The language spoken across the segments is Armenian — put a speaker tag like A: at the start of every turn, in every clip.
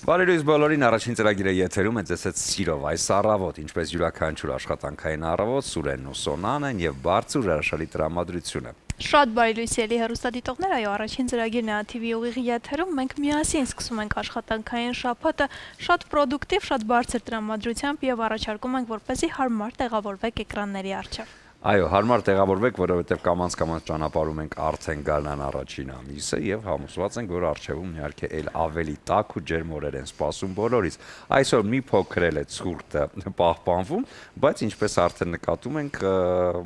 A: Բարի լույս բոլորին, առաջին ծրագիրը եթերում է ձեզ հետ սիրով այս առավոտ, ինչպես յուրաքանչյուր աշխատանքային առավոտ, Սուրենն ու Սոնան են եւ բարձր հրաշալի տրամադրությունը։
B: Շատ բարի լույս ելի հեռուստադիտողներ, այո, առաջին ծրագիրն է ATV ուղիղի եթերում, մենք միասին սկսում ենք աշխատանքային շաբաթը շատ պրոդուկտիվ, շատ բարձր տրամադրությամբ եւ առաջարկում ենք, որպեսզի հարմար տեղավորվեք էկրանների առջև։
A: Այո, հարմար տեղավորվեք, որովհետև կամաց-կամաց ճանապարհում ենք արդեն գարնան առաջին ամիսը եւ համոզված ենք, որ առջևում իհարկե էլ ավելի տաք ու ջերմ օրեր են սպասում բոլորից։ Այսօր մի փոքր էլ է ցուրտը պահպանվում, բայց ինչպես արդեն նկատում ենք,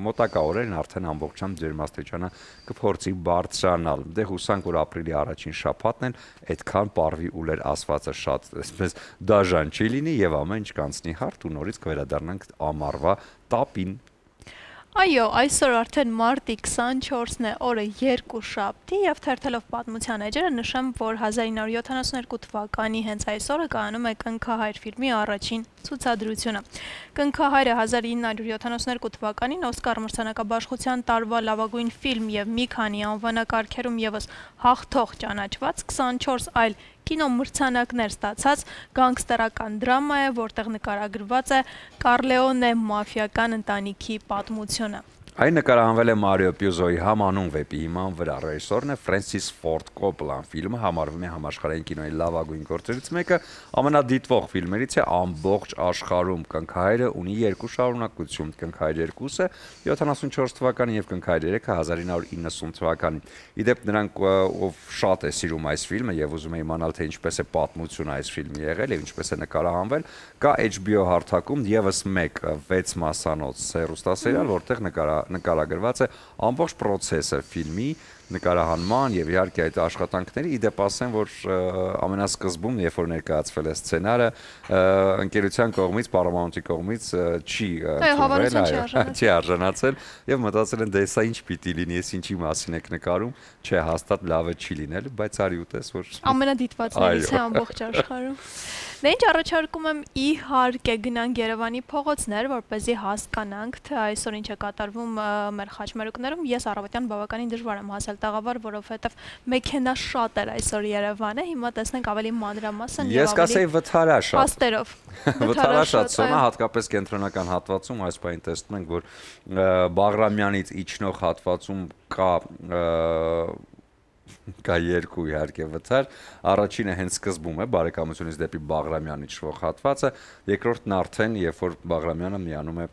A: մոտակա օրերին արդեն ամբողջությամբ ջերմաստիճանը կփորձի բարձրանալ։ Դե հուսանք, որ ապրիլի առաջին շաբաթն էլ այդքան պարվի ուլեր ասվածը շատ, այսպես դաժան չի լինի եւ ամեն ինչ կանցնի հարթ ու նորից կվերադառնանք ամառվա տապին։
B: Այո, այսօր արդեն մարտի 24-ն է, օրը երկուշաբթի եւ թերթելով պատմության էջերը նշեմ, որ 1972 թվականի հենց այս օրը կայանում է Կնքահայր ֆիլմի առաջին ցուցադրությունը։ Կնքահայրը 1972 թվականին Օսկար մրցանակաբաշխության տարվա լավագույն ֆիլմ եւ մի քանի անվանակարգերում եւս հաղթող ճանաչված 24 այլ կինոմրցանակներ ստացած գանգստերական դրամա է, որտեղ նկարագրված է Կառլեոնե մաֆիական ընտանիքի պատմությունը։
A: Այն նկարահանվել է Մարիո Պյուզոյի համանուն վեպի հիման վրա, ռեժիսորն է Ֆրենսիս Ֆորդ Կոպլան, ֆիլմը համարվում է համաշխարհային կինոյի լավագույն գործերից մեկը, ամենադիտվող ֆիլմերից է ամբողջ աշխարհում։ Կնքահայրը ունի երկու շարունակություն, Կնքահայր 2-ը 74 թվականին եւ Կնքահայր 3-ը 1990 թվականին։ Իդեպ նրանք ով շատ է սիրում այս ֆիլմը եւ ուզում է իմանալ թե ինչպես է պատմությունը այս ֆիլմի եղել եւ ինչպես է նկարահանվել, կա HBO հարթակում եւս մեկ 6 մասանոց հեռուստասերիալ, որտեղ նկարագրված է ամբողջ պրոցեսը ֆիլմի նկարահանման եւ իհարկե այդ աշխատանքների իդեպ ասեմ, որ ամենասկզբում, երբ որ ներկայացվել է սցենարը, ընկերության կողմից, Paramount-ի կողմից չի ընդունվել, չի արժանացել եւ մտածել են դե սա ինչ պիտի լինի, ես ինչի մասին եք նկարում, չէ, հաստատ լավը չի լինել, բայց արի ուտես, որ
B: ամենադիտվածներից է ամբողջ աշխարհում։ Դե ինչ առաջարկում եմ իհարկե գնանք Երևանի փողոցներ, որպեսզի հասկանանք, թե այսօր ինչ է կատարվում մեր խաչմերուկներում։ Ես առավոտյան բավականին դժվար եմ հասել տաղավար, որովհետև մեքենա շատ էր այսօր Երևանը, հիմա տեսնենք ավելի մանրամասն եւ
A: Ես կասեի վթարաշատ։
B: Փաստերով։
A: Վթարաշատ սոնա, հատկապես կենտրոնական հատվածում, այս պահին տեսնում ենք, որ Բաղրամյանից իջնող հատվածում կա երկու իհարկե վթար, առաջինը հենց սկզբում է բարեկամությունից դեպի Բաղրամյան իջող հատվածը, երկրորդն արդեն, երբ որ Բաղրամյանը միանում է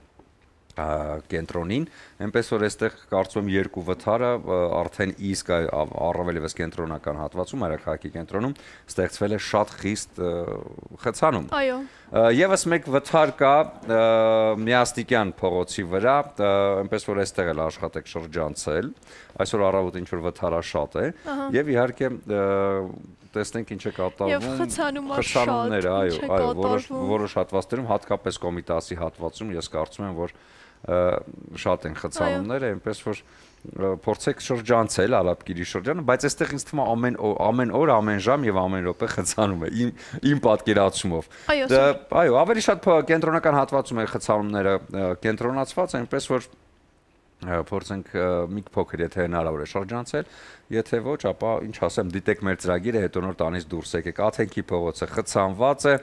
A: կենտրոնին, այնպես որ այստեղ կարծում եմ երկու վթարը արդեն իսկ առավել եւս կենտրոնական հատվածում, Մայրաքաղաքի կենտրոնում ստեղծվել է շատ խիստ խցանում։
B: Այո։
A: Եվս մեկ վթար կա Միաստիկյան փողոցի վրա, այնպես որ այստեղ էլ աշխատեք շրջանցել, այսօր առավոտ ինչ որ վթարաշատ է, եւ իհարկե տեսնենք ինչ է կատարվում, խցանումները, այո, որոշ հատվածներում, հատկապես Կոմիտասի հատվածում, ես կարծում եմ, որ շատ են խցանումները, այնպես որ փորձեք շրջանցել Ալապկիրի շրջանը, բայց այստեղ ինձ թվում է ամեն օր, ամեն ժամ եւ ամեն րոպե խցանում է իմ պատկերացումով։ Այո, ավելի շատ կենտրոնական հատվածում է խցանումները կենտրոնացված, այնպես որ փորձենք մի փոքր եթե հնարավոր է շրջանցել, եթե ոչ, ապա ինչ ասեմ, դիտեք մեր ծրագիրը, հետո նոր տանից դուրս եկեք։ Աթենքի փողոցը խցանված է,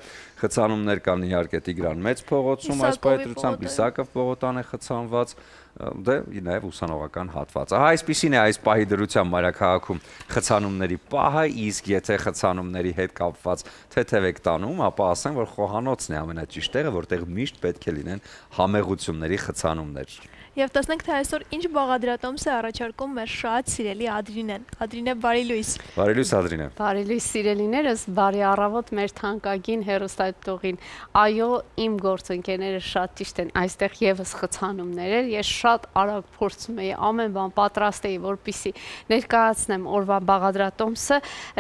A: խցանումներ կան իհարկե Տիգրան Մեծ փողոցում, այս պայծրությամբ Իսակով պողոտան է խցանված, դե նաև ուսանողական հատված։ Ահա այսպիսին է այս պահի դրությամբ Մայրաքաղաքում խցանումների պահը, իսկ եթե խցանումների հետ կապված թեթև եք տանում, ապա ասեմ, որ Խոհանոցն է ամենաճիշտ տեղը, որտեղ միշտ պետք է լինեն համեղությունների խցանումներ։
B: Եվ տեսնենք, թե այսօր ինչ բաղադրատոմս է առաջարկում մեր շատ սիրելի Ադրինեն։ Ադրինե, բարի լույս։
A: Բարի լույս, Ադրինե։
C: Բարի լույս, սիրելիներս, բարի առավոտ մեր թանկագին հեռուստադիտողին։ Այո, իմ գործընկերները շատ ճիշտ են, այստեղ եւս խցանումներ էր, ես շատ արագ փորձում էի ամեն բան պատրաստեի, որպեսզի ներկայացնեմ օրվա բաղադրատոմսը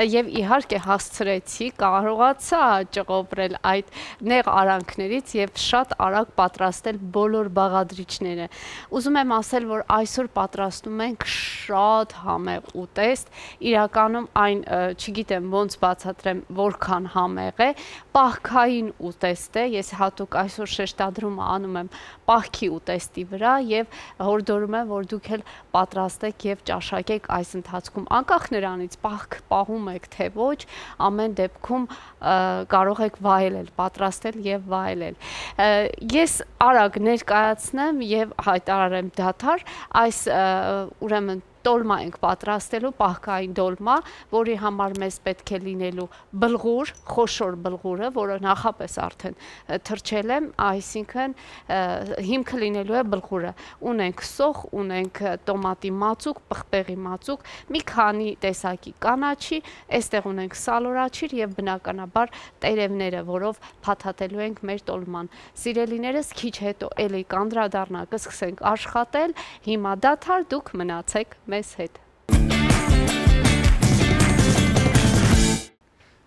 C: եւ իհարկե հասցրեցի, կարողացա ճղոբրել այդ նեղ արանքներից եւ շատ արագ պատրաստել բոլոր բաղադրիչները։ Ուզում եմ ասել, որ այսօր պատրաստում ենք շատ համեղ ու ուտեստ, իրականում այն չգիտեմ ոնց բացատրեմ, որքան համեղ է, պահքային ուտեստ է, ես հատուկ այսօր շեշտադրումը անում եմ պահքի ուտեստի վրա եւ հորդորում եմ, որ դուք էլ պատրաստեք եւ ճաշակեք այս ընթացքում, անկախ նրանից պահք պահում եք թե ոչ, ամեն դեպքում կարող եք վայելել, պատրաստել եւ վայելել։ Ես արագ ներկայացնեմ եւ հայտարարեմ դադար այս ուրեմն տոլմա ենք պատրաստելու, պահքային դոլմա, որի համար մեզ պետք է լինելու բլղուր, խոշոր բլղուրը, որը նախապես արդեն թրջել եմ, այսինքն հիմքը լինելու է բլղուրը։ Ունենք սոխ, ունենք տոմատի մածուկ, պղպեղի մածուկ, մի քանի տեսակի կանաչի, այստեղ ունենք սալորաչիր եւ բնականաբար տերևները, որով փաթաթելու ենք մեր տոլման։ Սիրելիներս, քիչ հետո էլի կանդրադառնա, կսկսենք աշխատել, հիմա դադար, դուք մնացեք մեզ հետ։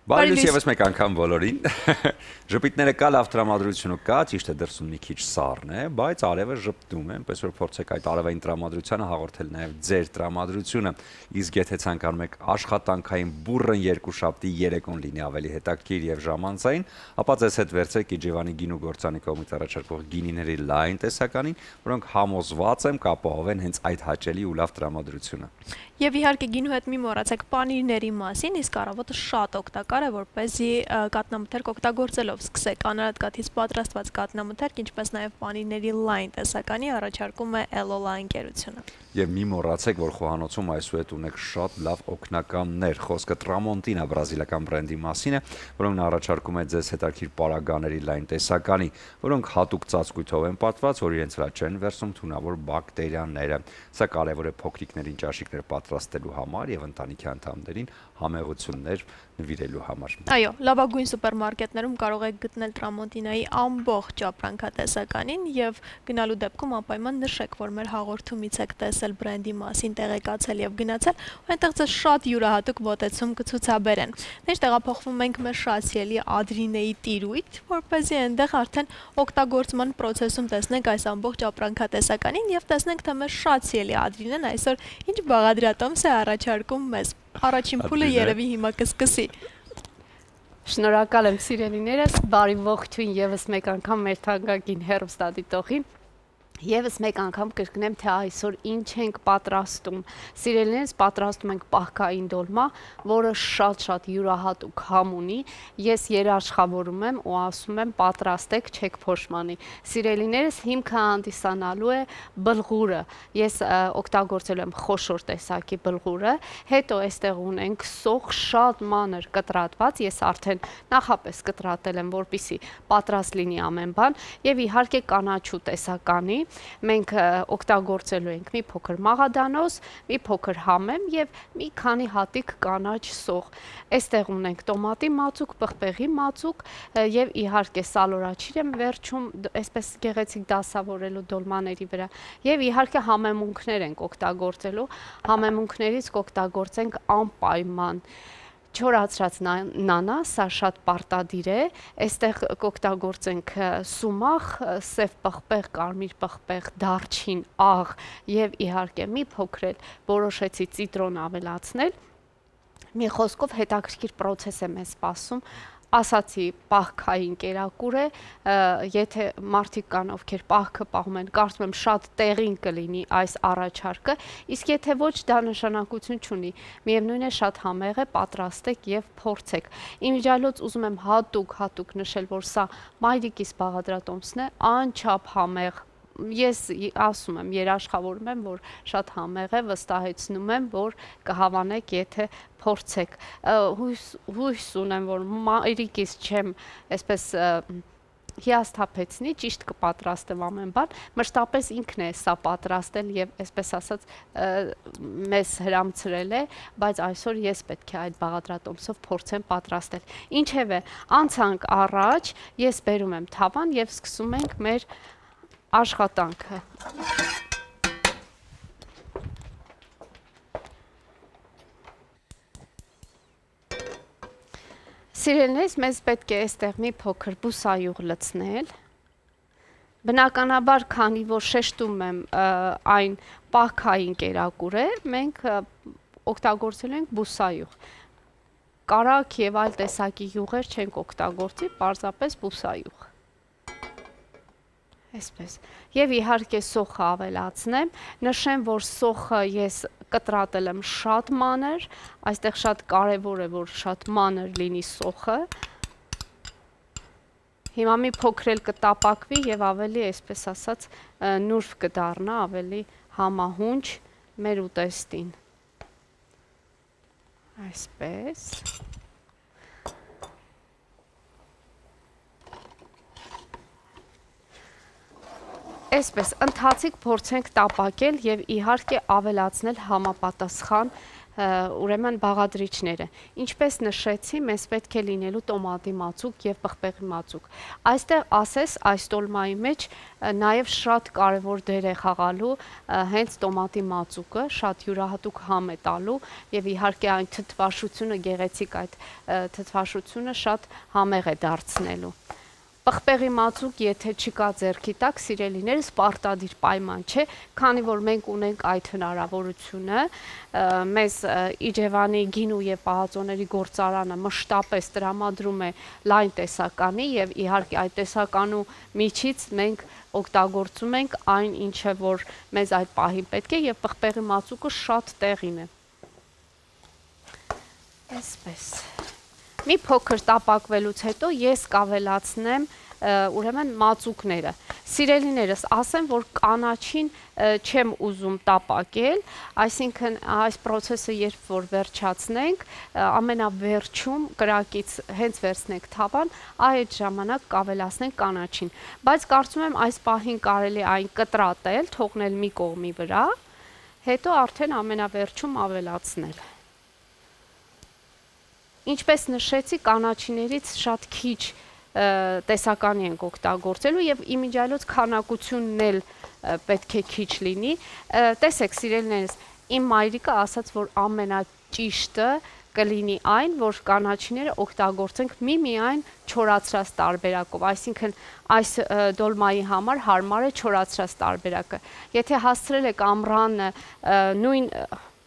A: Բարի լույս եւս մեկ անգամ բոլորին։ Ժպիտները կա, լավ տրամադրությունը կա, ճիշտ է դրսում մի քիչ սառն է, բայց արևը ժպտում է, այնպես որ փորձեք այդ արևային տրամադրությանը հաղորդել նաեւ ձեր տրամադրությունը։ Իսկ եթե ցանկանում եք աշխատանքային բուրըն երկուշաբթի երեկոն լինի ավելի հետաքրքիր եւ ժամանցային, ապա ձեզ հետ վերցեք Իջևանի գինու գործանի կողմից առաջարկվող գինիների լայն տեսականին, որոնք համոզված եմ կապահովեն հենց այդ հաճելի ու լավ տրամադրությունը։
B: Եվ իհարկե գինու հետ մի մոռացեք պանիրների մասին, իսկ առավոտը շատ օգտակար է, որպեսզի կատնամթերք օգտագործելով սկսեք անարատկաթից պատրաստված կատնամթերք, ինչպես նաև պանիրների լայն տեսականի առաջարկում է Elola ընկերությունը։
A: Եվ մի մոռացեք, որ խոհանոցում այսուհետ ունեք շատ լավ օգնականներ, խոսքը Tramontina բրազիլական բրենդի մասին է, որոնք առաջարկում է ձեզ հետաքրքիր պարագաների լայն տեսականի, որոնք հատուկ ծածկույթով են պատված, որ իրենց վրա չեն վերցնում թունավոր բակտերիաները։ Սա կարևոր է փոքրիկներին ճաշիկներ պատրաստելու համար եւ ընտանիքի անդամներին համեղություններ նվիրելու համար։
B: Այո, լավագույն սուպերմարկետներում կարող եք գտնել Tramontina-ի ամբողջ ապրանքատեսականին եւ գնալու դեպքում անպայման նշեք, որ մեր հաղորդումից եք տեսել բրենդի մասին, տեղեկացել եւ գնացել, ու այնտեղ ձեզ շատ յուրահատուկ մոտեցում կցուցաբերեն։ Դες տեղափոխվում ենք մեր շատ սիրելի Adrine-ի տիրույթ, որպեսզի այնտեղ արդեն օգտագործման process-ում տեսնենք այս ամբողջ ապրանքատեսականին եւ տեսնենք, թե մեր շատ սիրելի Adrine-ն այսօր ինչ բաղադրատոմս է առաջարկում մեզ։ Առաջին փուլը երևի հիմա կսկսի։
C: Շնորհակալ եմ սիրելիներս, բարի ողջույն եւս մեկ անգամ մեր թանկագին հեռուստադիտողին։ Եվս մեկ անգամ կրկնեմ, թե այսօր ինչ ենք պատրաստում։ Սիրելիներս, պատրաստում ենք պահքային դոլմա, որը շատ յուրահատուկ համ ունի։ Ես երաշխավորում եմ ու ասում եմ պատրաստեք, չեք փոշմանի։ Սիրելիներս, հիմքը հանդիսանալու է բլղուրը։ Ես օգտագործել եմ խոշոր տեսակի բլղուրը, հետո այստեղ ունենք սոխ շատ մանր կտրատված, ես արդեն նախապես կտրատել եմ, որպեսզի պատրաստ լինի ամեն բան, եւ իհարկե կանաչու տեսականի մենք օգտագործելու ենք մի փոքր մաղադանոց, մի փոքր համեմ եւ մի քանի հատիկ կանաչ սոխ։ Այստեղ ունենք տոմատի մածուկ, պղպեղի մածուկ եւ իհարկե սալորաչիր եմ վերջում, այսպես գեղեցիկ դասավորելու դոլմաների վրա։ Եվ իհարկե համեմունքներ ենք օգտագործելու, համեմունքներից կօգտագործենք անպայման չորացրած նանա, սա շատ պարտադիր է, այստեղ կօգտագործենք սումախ, սև պղպեղ, կարմիր պղպեղ, դարչին, աղ եւ իհարկե մի փոքր էլ որոշեցի ցիտրոն ավելացնել։ Մի խոսքով հետաքրքիր process է մեզ սպասում։ Ասացի պահքային կերակուր է, եթե մարդիկ կան, ովքեր պահքը պահում են, կարծում եմ շատ տեղին կլինի այս առաջարկը, իսկ եթե ոչ, դա նշանակություն չունի, միևնույն է շատ համեղ է, պատրաստեք եւ փորձեք։ Իմիջիայլոց ուզում եմ հատուկ նշել, որ սա մայրիկիս բաղադրատոմսն է, անչափ համեղ։ Ես ասում եմ, երաշխավորում եմ, որ շատ համեղ է, վստահեցնում եմ, որ կհավանեք, եթե փորձեք։ Հույս ունեմ, որ մայրիկիս չեմ այսպես հիասթափեցնի, ճիշտ կպատրաստեմ ամեն բան, մշտապես ինքն է սա պատրաստել եւ այսպես ասած մեզ հրամցրել է, բայց այսօր ես պետք է այդ բաղադրատոմսով փորձեմ պատրաստել։ Ինչևէ, անցանք առաջ, ես բերում եմ թավան եւ սկսում ենք մեր աշխատանքը։ Սիրելիներս, մեզ պետք է այստեղ մի փոքր բուսայուղ լցնել։ Բնականաբար, քանի որ շեշտում եմ այն պահքային կերակուր է, մենք օգտագործելու ենք բուսայուղ։ Կարագ եւ այլ տեսակի յուղեր չենք օգտագործի, պարզապես բուսայուղ։ Այսպես։ Եվ իհարկե սոխը ավելացնեմ, նշեմ, որ սոխը ես կտրատել եմ շատ մանր, այստեղ շատ կարևոր է, որ շատ մանր լինի սոխը։ Հիմա մի փոքր էլ կտապակվի եւ ավելի, այսպես ասած, նուրբ կդառնա, ավելի համահունչ մեր ուտեստին։ Այսպես։ Այսպես, ընթացիկ փորձենք տապակել եւ իհարկե ավելացնել համապատասխան ուրեմն բաղադրիչները։ Ինչպես նշեցի, մեզ պետք է լինելու տոմատի մածուկ եւ պղպեղի մածուկ։ Այստեղ ասես այս տոլմայի մեջ նաեւ շատ կարեւոր դեր է խաղալու հենց տոմատի մածուկը, շատ յուրահատուկ համ է տալու եւ իհարկե այն թթվաշությունը, գեղեցիկ այդ թթվաշությունը շատ համեղ է դարձնելու։ Պղպեղի մածուկ, եթե չկա ձեռքի տակ, սիրելիներս, պարտադիր պայման չէ, քանի որ մենք ունենք այդ հնարավորությունը, մեզ Իջևանի գինու եւ պահածոների գործարանը մշտապես տրամադրում է լայն տեսականի եւ իհարկե այդ տեսականու միջից մենք օգտագործում ենք այն, ինչը որ մեզ այդ պահին պետք է եւ պղպեղի մածուկը շատ տեղին է։ Այսպես։ Մի փոքր տապակվելուց հետո ես կավելացնեմ ուրեմն մածուկները։ Սիրելիներս, ասեմ, որ կանաչին չեմ ուզում տապակել, այսինքն այս process-ը երբ որ վերջացնենք, ամենավերջում կրակից հենց վերցնենք թավան, այդ ժամանակ կավելացնենք կանաչին։ Բայց կարծում եմ այս պահին կարելի այն կտրատել, թողնել մի կողմի վրա, հետո արդեն ամենավերջում ավելացնել։ Ինչպես նշեցի, կանաչիներից շատ քիչ տեսականի ենք օգտագործելու եւ իմիջիայլոց քանակությունն էլ պետք է քիչ լինի։ Տեսեք, սիրելիներս, իմ մայրիկը ասաց, որ ամենաճիշտը կլինի այն, որ կանաչիները օգտագործենք միմիայն չորացրած տարբերակով, այսինքն այս դոլմայի համար հարմար է չորացրած տարբերակը։ Եթե հասցրել եք ամռանը նույն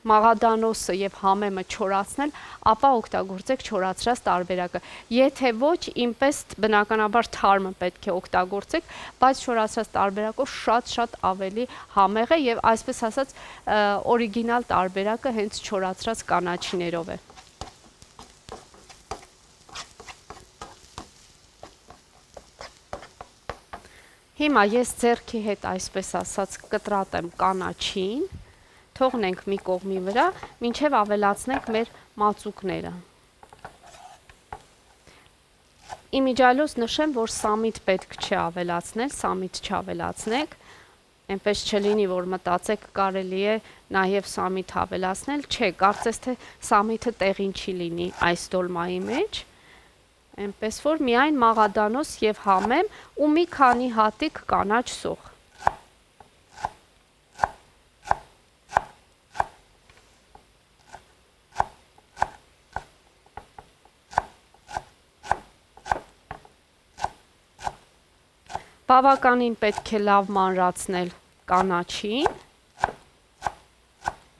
C: մաղադանոսը եւ համեմը չորացնել, ապա օգտագործեք չորացրած տարբերակը։ Եթե ոչ, ինպես բնականաբար թարմը պետք է օգտագործեք, բայց չորացրած տարբերակով շատ ավելի համեղ է եւ այսպես ասած օրիգինալ տարբերակը հենց չորացրած կանաչիներով է։ Հիմա ես ձեռքի հետ այսպես ասած կտրատեմ կանաչին, թողնենք մի կողմի վրա, մինչև ավելացնենք մեր մածուկները։ Իմիջիայլոց նշեմ, որ սամիտ պետք չէ ավելացնել, սամիտ չավելացնեք, այնպես չլինի, որ մտածեք կարելի է նաև սամիտ ավելացնել, չէ, կարծես թե սամիթը տեղին չի լինի այս դոլմայի մեջ, այնպես որ միայն մաղադանոս եւ համեմ ու մի քանի հատիկ կանաչ սոխ։ Բավականին պետք է լավ մանրացնել կանաչին,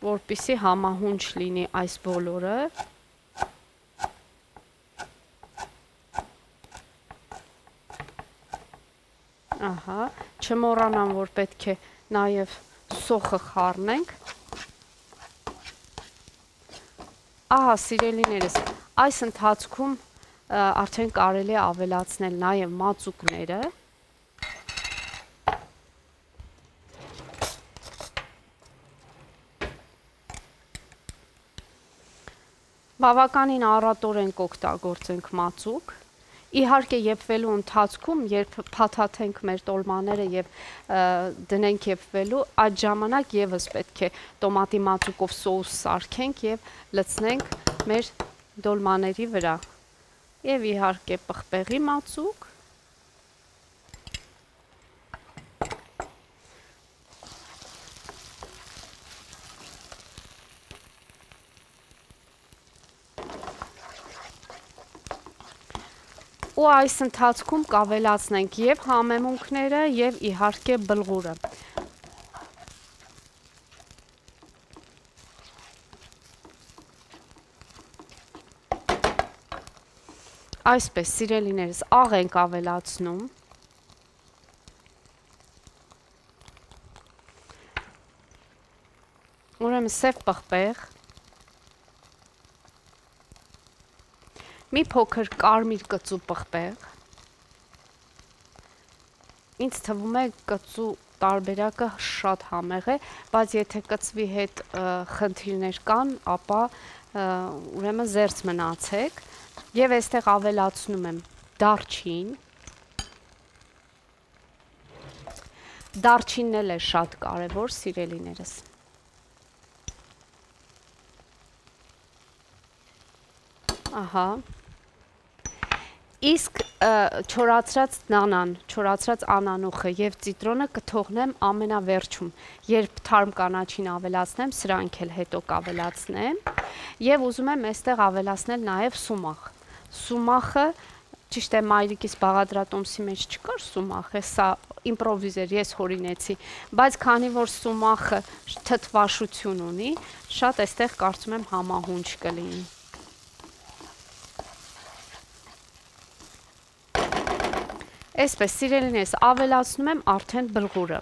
C: որպեսզի համահունչ լինի այս բոլորը։ Ահա, չմոռանամ, որ պետք է նաև սոխը խառնենք։ Ահա, սիրելիներս, այս ընթացքում արդեն կարելի է ավելացնել նաև մածուկները։ Բավականին առատորեն կօգտագործենք մածուկ։ Իհարկե եփվելու ընթացքում, երբ փաթաթենք մեր տոլմաները եւ դնենք եփվելու, այդ ժամանակ եւս պետք է տոմատի մածուկով սոուս սարքենք եւ լցնենք մեր դոլմաների վրա։ Եվ իհարկե պղպեղի մածուկ։ Ու այս ընթացքում կավելացնենք եւ համեմունքները եւ իհարկե բլղուրը։ Այսպես, սիրելիներս, աղ ենք ավելացնում։ Ուրեմն սև պղպեղ, մի փոքր կարմիր կծու պղպեղ, ինձ թվում է կծու տարբերակը շատ համեղ է, բայց եթե կծվի հետ խնդիրներ կան, ապա ուրեմն զերծ մնացեք, և այստեղ ավելացնում եմ դարչին, դարչինն էլ է շատ կարևոր, սիրելիներս։ Ահա, իսկ չորացրած նանան, չորացրած անանուխը և ծիտրոնը կթողնեմ ամենավերջում, երբ թարմ կանաչին ավելացնեմ, սրանք էլ հետո կավելացնեմ և ուզում եմ այստեղ ավելացնել նաև սումախ։ Սումախը, ճիշտ է մայրիկիս բաղադրատոմսի մեջ չկար սումախ, սա իմպրովիզ էր, ես հորինեցի, բայց քանի որ սումախը թթվաշություն ունի, շատ այստեղ կարծում եմ համահունչ կլինի։ Այսպես, սիրելիներս, ավելացնում եմ արդեն բլղուրը։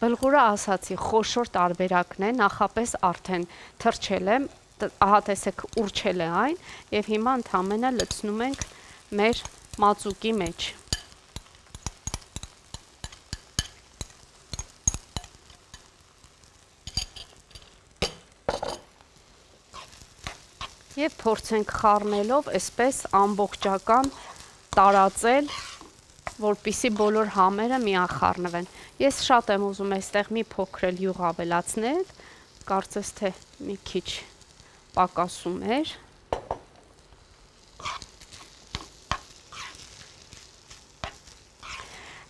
C: Բլղուրը ասացի խոշոր տարբերակն է, նախապես արդեն թրջել եմ, ահա տեսեք ուրչել է այն, և հիմա ընդամենը լցնում ենք մեր մածուկի մեջ։ Եվ փորձենք խառնելով այսպես ամբողջական տարածել, որպեսզի բոլոր համերը միախառնվեն։ Ես շատ եմ ուզում այստեղ մի փոքր էլ յուղ ավելացնել, կարծես թե մի քիչ պակասում էր։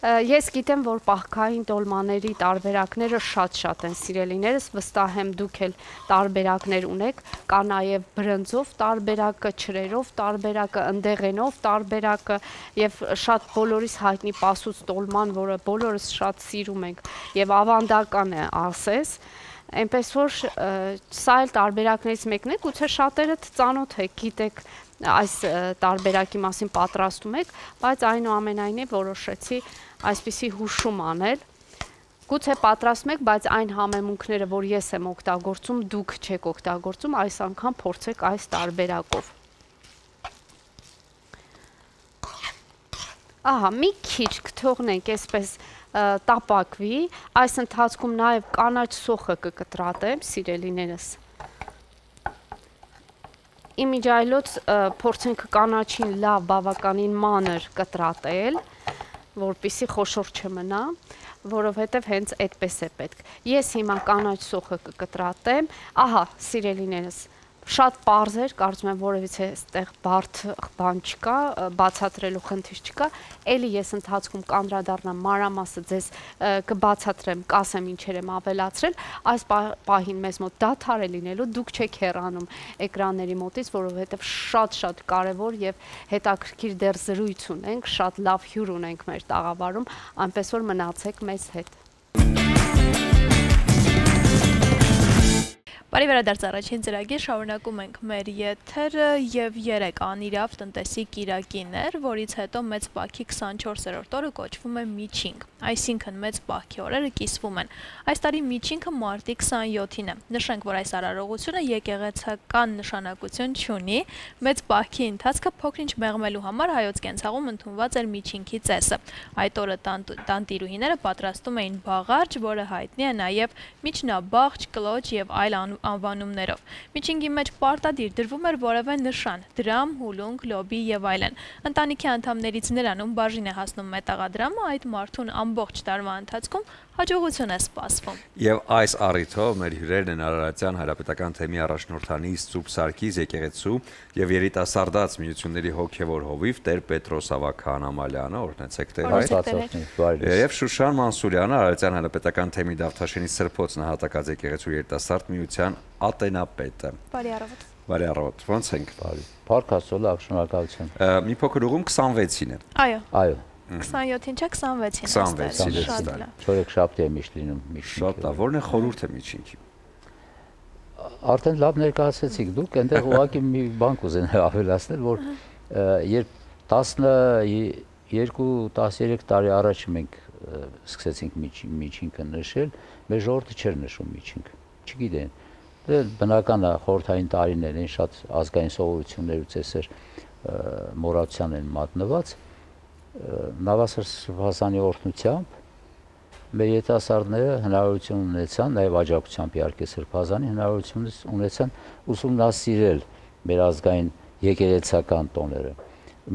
C: Ես գիտեմ, որ պահքային տոլմաների տարբերակները շատ են, սիրելիներս, վստահ եմ դուք էլ տարբերակներ ունեք, կա նաև բրնձով տարբերակը, չրերով տարբերակը, ընդեղենով տարբերակը և շատ բոլորիս հայտնի պասուց տոլման, որը բոլորս շատ սիրում ենք և ավանդական է ասես, այնպես որ սա էլ տարբերակներից մեկն է, գուցե շատերդ ծանոթ եք, գիտեք այս տարբերակի մասին պատրաստում եք, բայց այնուամենայնիվ որոշեցի այսպիսի հուշում անել, գուցե պատրաստում եք, բայց այն համեմունքները, որ ես եմ օգտագործում, դուք չեք օգտագործում, այս անգամ փորձեք այս տարբերակով։ Ահա, մի քիչ կթողնենք այսպես տապակվի, այս ընթացքում նաև կանաչ սոխը կկտրատեմ, սիրելիներս։ Իմիջայլոց փորձենք կանաչին լավ բավականին մանր կտրատել, որպեսզի խոշոր չմնա, որովհետև հենց այդպես է պետք։ Ես հիմա կանաչ սոխը կկտրատեմ, ահա, սիրելիներս, շատ պարզ էր, կարծում եմ որևիցե այստեղ բարդ բան չկա, բացատրելու խնդիր չկա, էլի ես ընթացքում կանդրադառնամ մանրամասը ձեզ կբացատրեմ, կասեմ ինչեր եմ ավելացրել, այս պահին մեզ մոտ դադար է լինելու, դուք չեք հեռանում էկրանների մոտից, որովհետև շատ կարևոր և հետաքրքիր դեռ զրույց ունենք, շատ լավ հյուր ունենք մեր տաղավարում, այնպես որ մնացեք մեզ հետ։
B: Բարի վերադարձ առաջին ծրագիր, շարունակում ենք մեր եթերը և 3 անիրավ տնտեսի կիրակիներ, որից հետո մեծ պահքի 24-րդ օրը կոչվում է միջինք, այսինքն մեծ պահքի օրերը կիսվում են։ Այս տարի միջինքը մարտի 27-ին է։ Նշենք, որ այս արարողությունը եկեղեցական նշանակություն չունի, մեծ պահքի ընթացքը փոքր-ինչ մեղմելու համար հայոց կենցաղում ընդունված էր միջինքի ծեսը։ Այդ օրը տանտիրուհիները պատրաստում էին բաղարջ, որը հայտնի է նաև միջնաբաղջ, կլոճ և այլ անվանումներով։ Միջինքի մեջ պարտադիր դրվում էր որևէ նշան, դրամ, հուլունք, լոբի և այլն։ Ընտանիքի անդամներից նրան, ում բաժին է հասնում մետաղադրամը, այդ մարդուն ամբողջ տարվա ընթացքում հաջողություն է սպասվում։
A: Եվ այս առիթով մեր հյուրերն են Արարատյան հայրապետական թեմի առաջնորդանից Սուրբ Սարգիս եկեղեցու եւ երիտասարդաց միությունների հոգեվոր հովիվ Տեր Պետրոս Ավագահան Ամալյանը, օրհնեցեք Տեր, եւ Շուշան Մանսուրյանը, Արարատյան հայրապետական թեմի Դավթաշենի Սրբոց նահատակած եկեղեցու երիտասարդ միության ատենապետը։
B: Բարի առավոտ։
A: Բարի առավոտ, ո՞նց ենք։
D: Բարի։ Փառք Աստծո, լավ, շնորհակալություն։
A: Մի փոքր ուղում 26-ին է։
D: Այո։
B: 27-ին չէ, 26-ին։
A: 26-ին է։
D: Չորեքշաբթի է միշտ լինում միջինքը։
A: Շատ լավ, ո՞րն է խորհուրդը միջինքի։
D: Արդեն լավ ներկայացրեցիք դուք, այնտեղ ուղղակի մի բան կուզենայի ավելացնել, որ երբ 12-13 տարի առաջ մենք սկսեցինք միջինքը նշել, մեր ժողովուրդը չէր նշում միջինք, չգիտեն։ Դե բնական է խորհրդային տարիներին շատ ազգային սովորություններ ու ծեսեր մոռացության են մատնված, Նավասար Սրբազանի օրհնությամբ մեր երիտասարդները հնարավորություն ունեցան, նաև աջակցությամբ իհարկե Սրբազանի հնարավորություն ունեցան ուսումնասիրել մեր ազգային եկեղեցական տոները։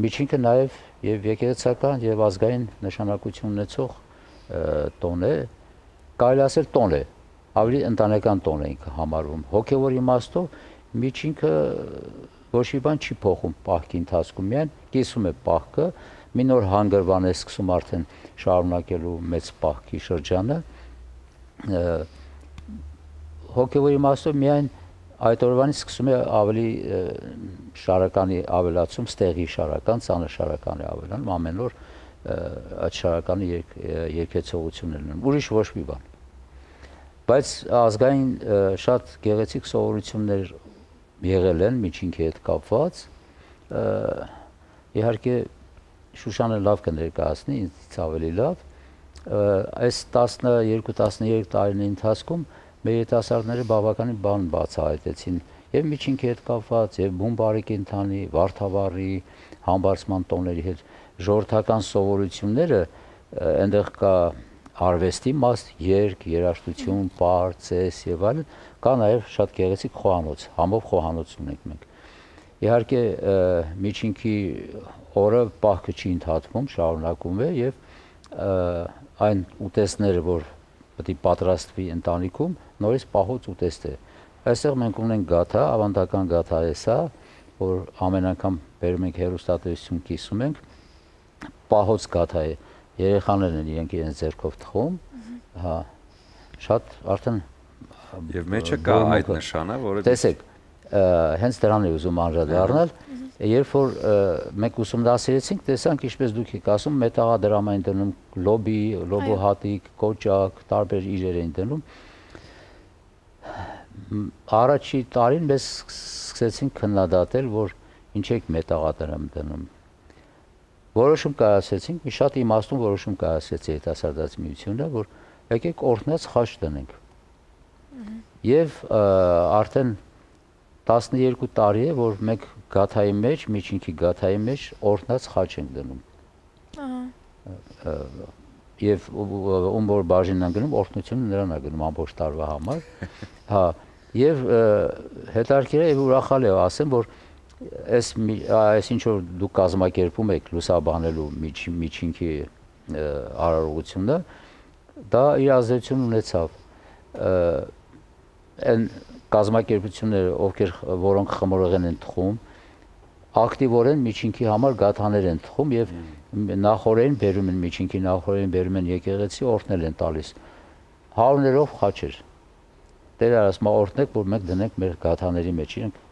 D: Միջինքը նաև եւ եկեղեցական եւ ազգային նշանակություն ունեցող տոն է, կարելի ասել տոն է, ավելի ընտանեկան տոն է ինքը համարվում։ Հոգևոր իմաստով միջինքը ոչ մի բան չի փոխում պահքի ընթացքում, միայն կիսում է պահքը, մի նոր հանգրվան է սկսում արդեն շարունակելու մեծ պահքի շրջանը։ Հոգևոր իմաստով միայն այդ օրվանից սկսում է ավելի շարականի ավելացում, ստեղի շարական, ծանր շարականի ավելանում, ամեն օր այդ շարականի երկեցողություններն են, ուրիշ ոչ մի բան։ Բայց ազգային շատ գեղեցիկ սովորություններ եղել են միջինքի հետ կապված, իհարկե Շուշանը լավ կներկայացնի, ինձ ավելի լավ, այս 12-13 տարիների ընթացքում մեր երիտասարդները բավականին բան բացահայտեցին եւ միջինքի հետ կապված, եւ բումբարի կենթանի, վարդավառի, համբարձման տոների հետ ժողովրդական սովորությունները, այնտեղ կա արվեստի մաս, երգ, երաժշտություն, պար, ծես եւ այլն, կա նաեւ շատ գեղեցիկ խոհանոց, համով խոհանոց ունենք մենք։ Իհարկե միջինքի օրը պահքը չի ընդհատվում, շարունակվում է եւ այն ուտեստները, որ պետք է պատրաստվի ընտանիքում, նորից պահոց ուտեստ է։ Այստեղ մենք ունենք գաթա, ավանդական գաթա է սա, որ ամեն անգամ բերում ենք հեռուստատեսություն կիսում ենք, պահոց գաթա է, երեխաներն են իրենք իրենց ձեռքով թխում, հա, շատ արդեն
A: եւ մեջը կա այդ նշանը, որը
D: տեսեք, հենց դրան է ուզում անդրադառնալ, երբ որ մենք ուսումնասիրեցինք, տեսանք ինչպես դուք եք ասում, մետաղադրամ են դնում, լոբի, լոբոհատիկ, կոճակ, տարբեր իրեր են դնում։ Առաջի տարին մեզ սկսեցինք քննադատել, որ ինչ եք մետաղադրամ դնում։ Որոշում կայացրեցինք, մի շատ իմաստուն որոշում կայացրեց երիտասարդաց միությունը, որ եկեք օրհնած խաչ դնենք։ Եվ արդեն 12 տարի է, որ մենք գաթայի մեջ, միջինքի գաթայի մեջ օրհնած խաչ ենք դնում։ Եվ ում որ բաժինն են գնում, օրհնությունը նրան է գնում ամբողջ տարվա համար։ Հա, եւ հետարքերը եւ ուրախալ է ասեմ, որ այս ինչ որ դուք կազմակերպում եք լուսաբանելու միջինքի արարողությունը, դա իր ազդեցություն ունեցավ։ Այն կազմակերպությունները, որոնք խմորեղեն են թխում, ակտիվորեն միջինքի համար գաթաներ են թխում եւ նախորեն բերում են միջինքի նախորեն բերում են եկեղեցի օրհնել են տալիս։ Հարուներով խաչեր։ Տեր ասում օրհնեք, որ մենք դնենք մեր գաթաների մեջ։ Իրենք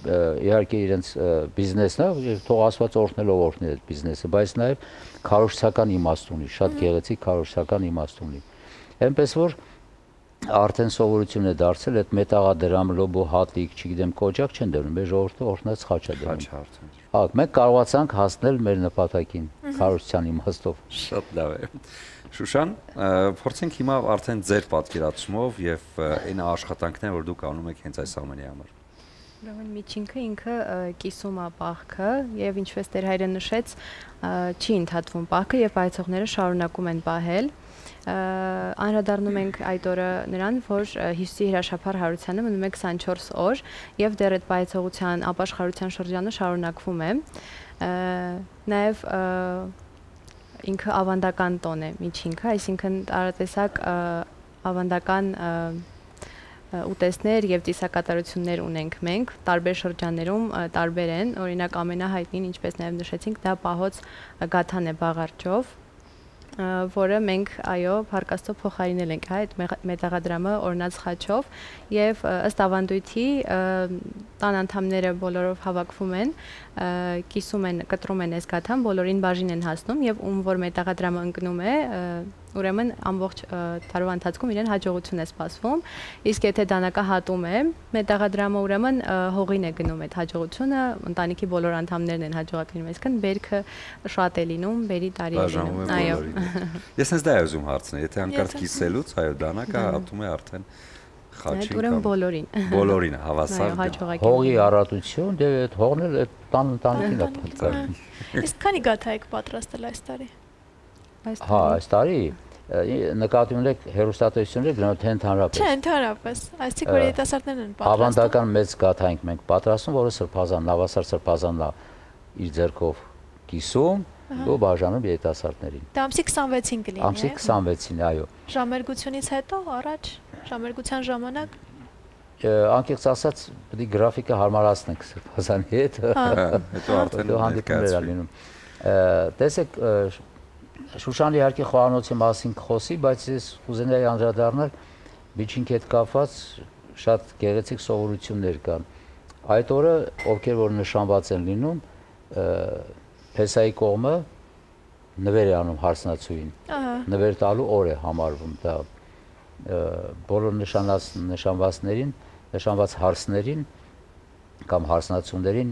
D: իհարկե իրենց բիզնեսն է, եւ թող Աստված օրհնելով օրհնի այդ բիզնեսը, բայց նաեւ քարոզչական իմաստ ունի, շատ գեղեցիկ քարոզչական իմաստ ունի։ Այնպես որ արդեն սովորություն է դարձել այդ մետաղադրամ, լոբոհատիկ, չգիտեմ, կոճակ չեն դնում, մեր ժողովուրդը օրհնած խաչ է դնում։ Հա, մենք կարողացանք հասնել մեր նպատակին քարոզչության իմաստով։
A: Շատ լավ է։ Շուշան, փորձենք հիմա արդեն ձեր պատկերացումով եւ այն աշխատանքները, որ դուք անում եք հենց այս ամենի համար։
E: Ուրեմն միջինքը ինքը կիսում է պահքը եւ ինչպես Տեր հայրը նշեց, չի ընդհատվում պահքը եւ այցողները շարունակում են պահել։ Անդրադառնում ենք այդ օրը նրան, որ Հիսուսի հրաշափառ հարությանը մնում է 24 օր եւ դեռ այդ պայծողության ապաշխարության շրջանը շարունակվում է։ Նաեւ ինքը ավանդական տոն է միջինքը, այսինքն տարատեսակ ավանդական ուտեստներ եւ ծիսակատարություններ ունենք մենք, տարբեր շրջաններում տարբեր են, օրինակ ամենահայտնին, ինչպես նաեւ նշեցինք, դա պահոց գաթան է բաղարջով, որը մենք այո փառք Աստծո փոխարինել ենք այդ մետաղադրամը օրնած խաչով եւ ըստ ավանդույթի տան անդամները բոլորով հավաքվում են, կիսում են, կտրում են այս գաթան, բոլորին բաժին են հասնում եւ ում որ մետաղադրամը ընկնում է ուրեմն ամբողջ տարվա ընթացքում իրեն հաջողություն է սպասվում, իսկ եթե դանակահատում է, մետաղադրամը ուրեմն հողին է գնում այդ հաջողությունը, ընտանիքի բոլոր անդամներն են հաջողակ լինում, այսինքն բերքը շատ է լինում, բերի տարի է լինում։ Այո։
A: Ես հենց դա եմ ուզում հարցնել, եթե հանկարծ կիսելուց, այո, դանակահատում է արդեն խաչին
E: ուրեմն բոլորին։
A: Բոլորին հավասար։
D: Հողի առատություն, դե այդ հողն էլ այդ տան ընտանիքին է պատկանում։
B: Իսկ քանի գաթա եք պատրաստել այս տարի։
D: Հա, այս տարի նկատի ունեք հերոստատեսությունները գնում թե ընդհանրապես։
B: Չէ, ընդհանրապես, այսինքն որ երիտասարդներն են պատրաստում։
D: Ավանդական մեծ գաթա ենք մենք պատրաստում, որը սրբազան, նավասար սրբազանն է իր ձեռքով կիսում ու բաժանում երիտասարդներին։
B: Դա ամսի 26-ին կլինի։
D: Ամսի 26-ին, այո։
B: Ժամերգությունից հետո առաջ, ժամերգության ժամանակ
D: անկեղծ ասած, պետք է գրաֆիկը հարմարացնենք սրբազանի հետ։
A: Հետո արդեն
D: հանդիպումներ է լինում։ Տեսեք, Շուշանի իհարկե խոհանոցի մասին խոսի, բայց ես կուզենայի անդրադառնալ միջինքի հետ կապված շատ գեղեցիկ սովորություններ կան։ Այդ օրը ովքեր որ նշանված են լինում, Փեսայի կողմը նվեր է անում հարսնացուին։ Նվեր տալու օր է համարվում դա բոլոր նշանվածներին, նշանված հարսներին կամ հարսնացուներին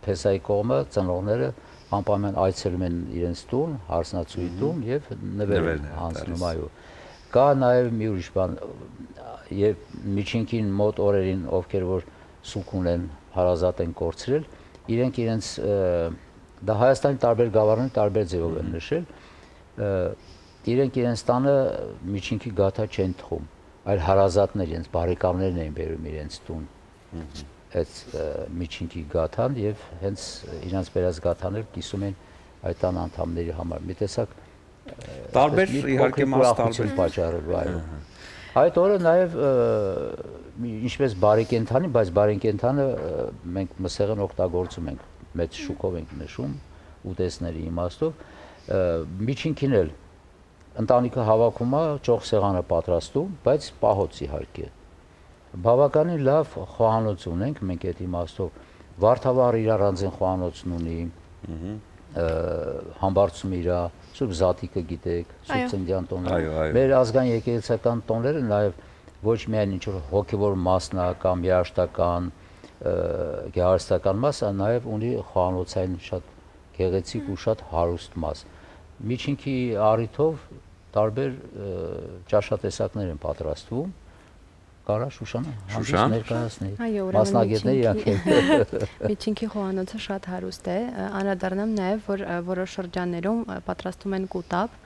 D: Փեսայի կողմը ծնողները անպայման այցելում են իրենց տուն, հարսնացուի տուն եւ նվեր հանձնում, այո։ Կա նաեւ մի ուրիշ բան, եւ միջինքին մոտ օրերին ովքեր որ սուկ ունեն, հարազատ են կորցրել, իրենց դա Հայաստանի տարբեր գավառների տարբեր ձևով են նշել, իրենց տանը միջինքի գաթա չեն թխում, այլ հարազատներ իրենց բարեկամներն են բերում իրենց տուն։ Այդ միջինքի գաթան եւ հենց իրանց վերած գաթաներ կիսում են այդ տան անդամների համար։ Մի տեսակ
A: տարբեր իհարկե
D: մասշտաբի պատճառով, այո։ Այդ օրը նաեւ ինչպես բարեկենդանի, բայց բարեկենդանը մենք մսեղեն օգտագործում ենք, մեծ շուկով ենք նշում ուտեստների իմաստով, միջինքին էլ ընտանիքը հավաքում է, ճոխ սեղանը պատրաստում, բայց պահոց իհարկե։ Բավականին լավ խոհանոց ունենք, մենք այդ իմաստով Վարդավառը իր առանձին խոհանոցն ունի, Համբարձում իր, Սուրբ Զատիկը գիտեք, Սուրբ Ծննդյան տոնը։ Մեր ազգային եկեղեցական տոները նաև ոչ միայն ինչ որ հոգևոր մասն է կամ երաշտական, գեղարվեստական մաս, այլ նաև ունի խոհանոցային շատ գեղեցիկ ու շատ հարուստ մաս։ Միջինքի առիթով տարբեր ճաշատեսակներ են պատրաստվում։ Կարա Շուշանը հանդես ներկայացնի։
E: Այո,
D: ուրեմն
E: միջինքի խոհանոցը շատ հարուստ է, անդրադառնամ նաև որ որոշ շրջաններում պատրաստում են կուտապ,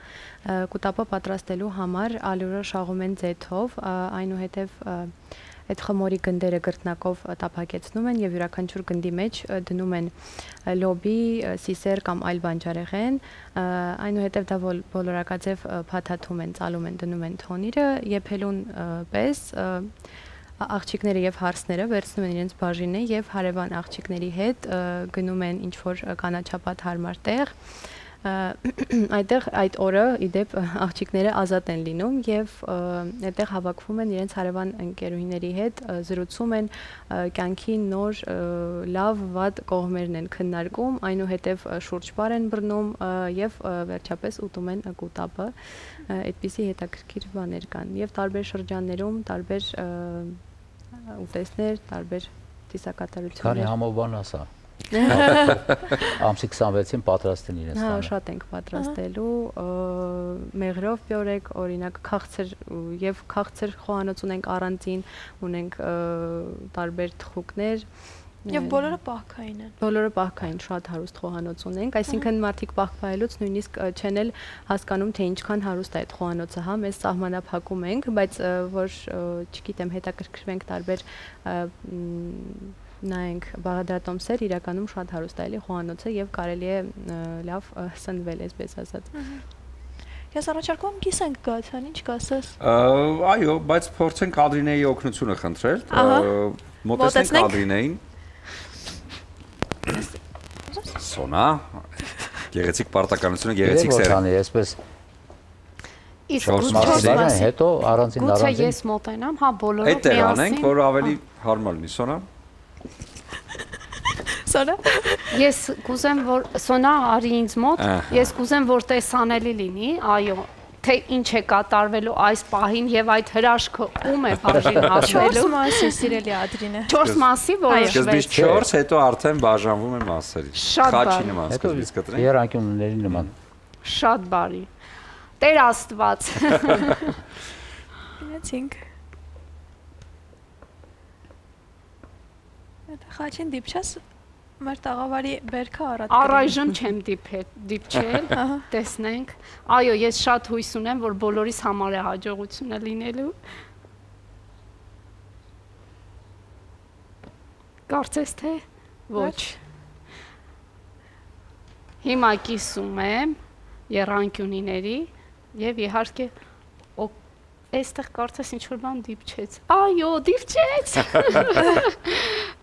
E: կուտապը պատրաստելու համար ալյուրը շաղում են ձեթով, այնուհետև այդ խմորի գնդերը գրտնակով տափակեցնում են եւ յուրաքանչյուր գնդի մեջ դնում են լոբի, սիսեր կամ այլ բանջարեղեն, այնուհետև դա բոլորակաձև փաթաթում են, ծալում են, դնում են թոնիրը, եփելուն պես աղջիկները եւ հարսները վերցնում են իրենց բաժինը եւ հարևան աղջիկների հետ գնում են ինչ որ կանաչապատ հարմար տեղ այդտեղ այդ օրը իդեպ աղջիկները ազատ են լինում եւ այդտեղ հավաքվում են իրենց հարևան ընկերուհիների հետ, զրուցում են կյանքի նոր լավ վատ կողմերն են քննարկում, այնուհետև շուրջպար են բռնում եւ վերջապես ուտում են կուտապը, այդպիսի հետաքրքիր բաներ կան եւ տարբեր շրջաններում տարբեր ուտեստներ, տարբեր ծիսակատարություններ։
D: Քանի համով բան ասա։ Ամսի 26-ին պատրաստեն իրենց տանը։
E: Հա, շատ ենք պատրաստելու, մեղրով բյորեք, օրինակ քաղցր եւ քաղցր խոհանոց ունենք առանձին, ունենք տարբեր թխուկներ։
B: Եվ բոլորը պահքային են։
E: Բոլորը պահքային, շատ հարուստ խոհանոց ունենք, այսինքն մարդիկ պահքայելուց նույնիսկ չեն էլ հասկանում, թե ինչքան հարուստ է այդ խոհանոցը, հա, մեզ սահմանափակում ենք, բայց որ չգիտեմ, հետաքրքրվենք տարբեր նայենք բաղադրատոմսեր, իրականում շատ հարուստ է էլի խոհանոցը եւ կարելի է լավ սնվել, այսպես ասած։
B: Ես առաջարկում եմ կիսենք գաթան, ինչ կասես։
A: Այո, բայց փորձենք Ադրինեի օգնությունը խնդրել։ Մոտեցնենք Ադրինեին։ Սոնա, գեղեցիկ պարտականությունը, գեղեցիկ սեր։
D: Ո՞նց այսպես։
C: Իսկ
D: հետո առանձին
C: գուցե ես մոտենամ, հա, բոլորով միասին։
A: Այդ անենք, որ ավելի հարմար լինի, Սոնա։
B: Սոնա։
C: Ես կուզեմ որ Սոնա արի ինձ մոտ, ես կուզեմ որ տեսանելի լինի, այո, թե ինչ է կատարվելու այս պահին եւ այդ հրաշքը ում է բաժին հասնելու։
B: 4 մասի սիրելի Ադրինե։
C: 4 մասի որոշվեց։
A: Սկզբից 4, հետո արդեն բաժանվում է մասերի։ Խաչի նման սկզբից կտրենք։
D: Երանկյունների նման։
C: Շատ բարի։ Տեր Աստված։
B: Գնացինք։ Այդ խաչին դիպչես մեր տաղավարի բերքը առատ։
C: Առայժմ չեմ դիպչել, տեսնենք։ Այո, ես շատ հույս ունեմ, որ բոլորիս համար է հաջողությունը լինելու։ Կարծես թե ոչ։ Հիմա կիսում եմ եռանկյունիների եւ իհարկե այստեղ կարծես ինչ որ բան դիպչեց։ Այո, դիպչեց։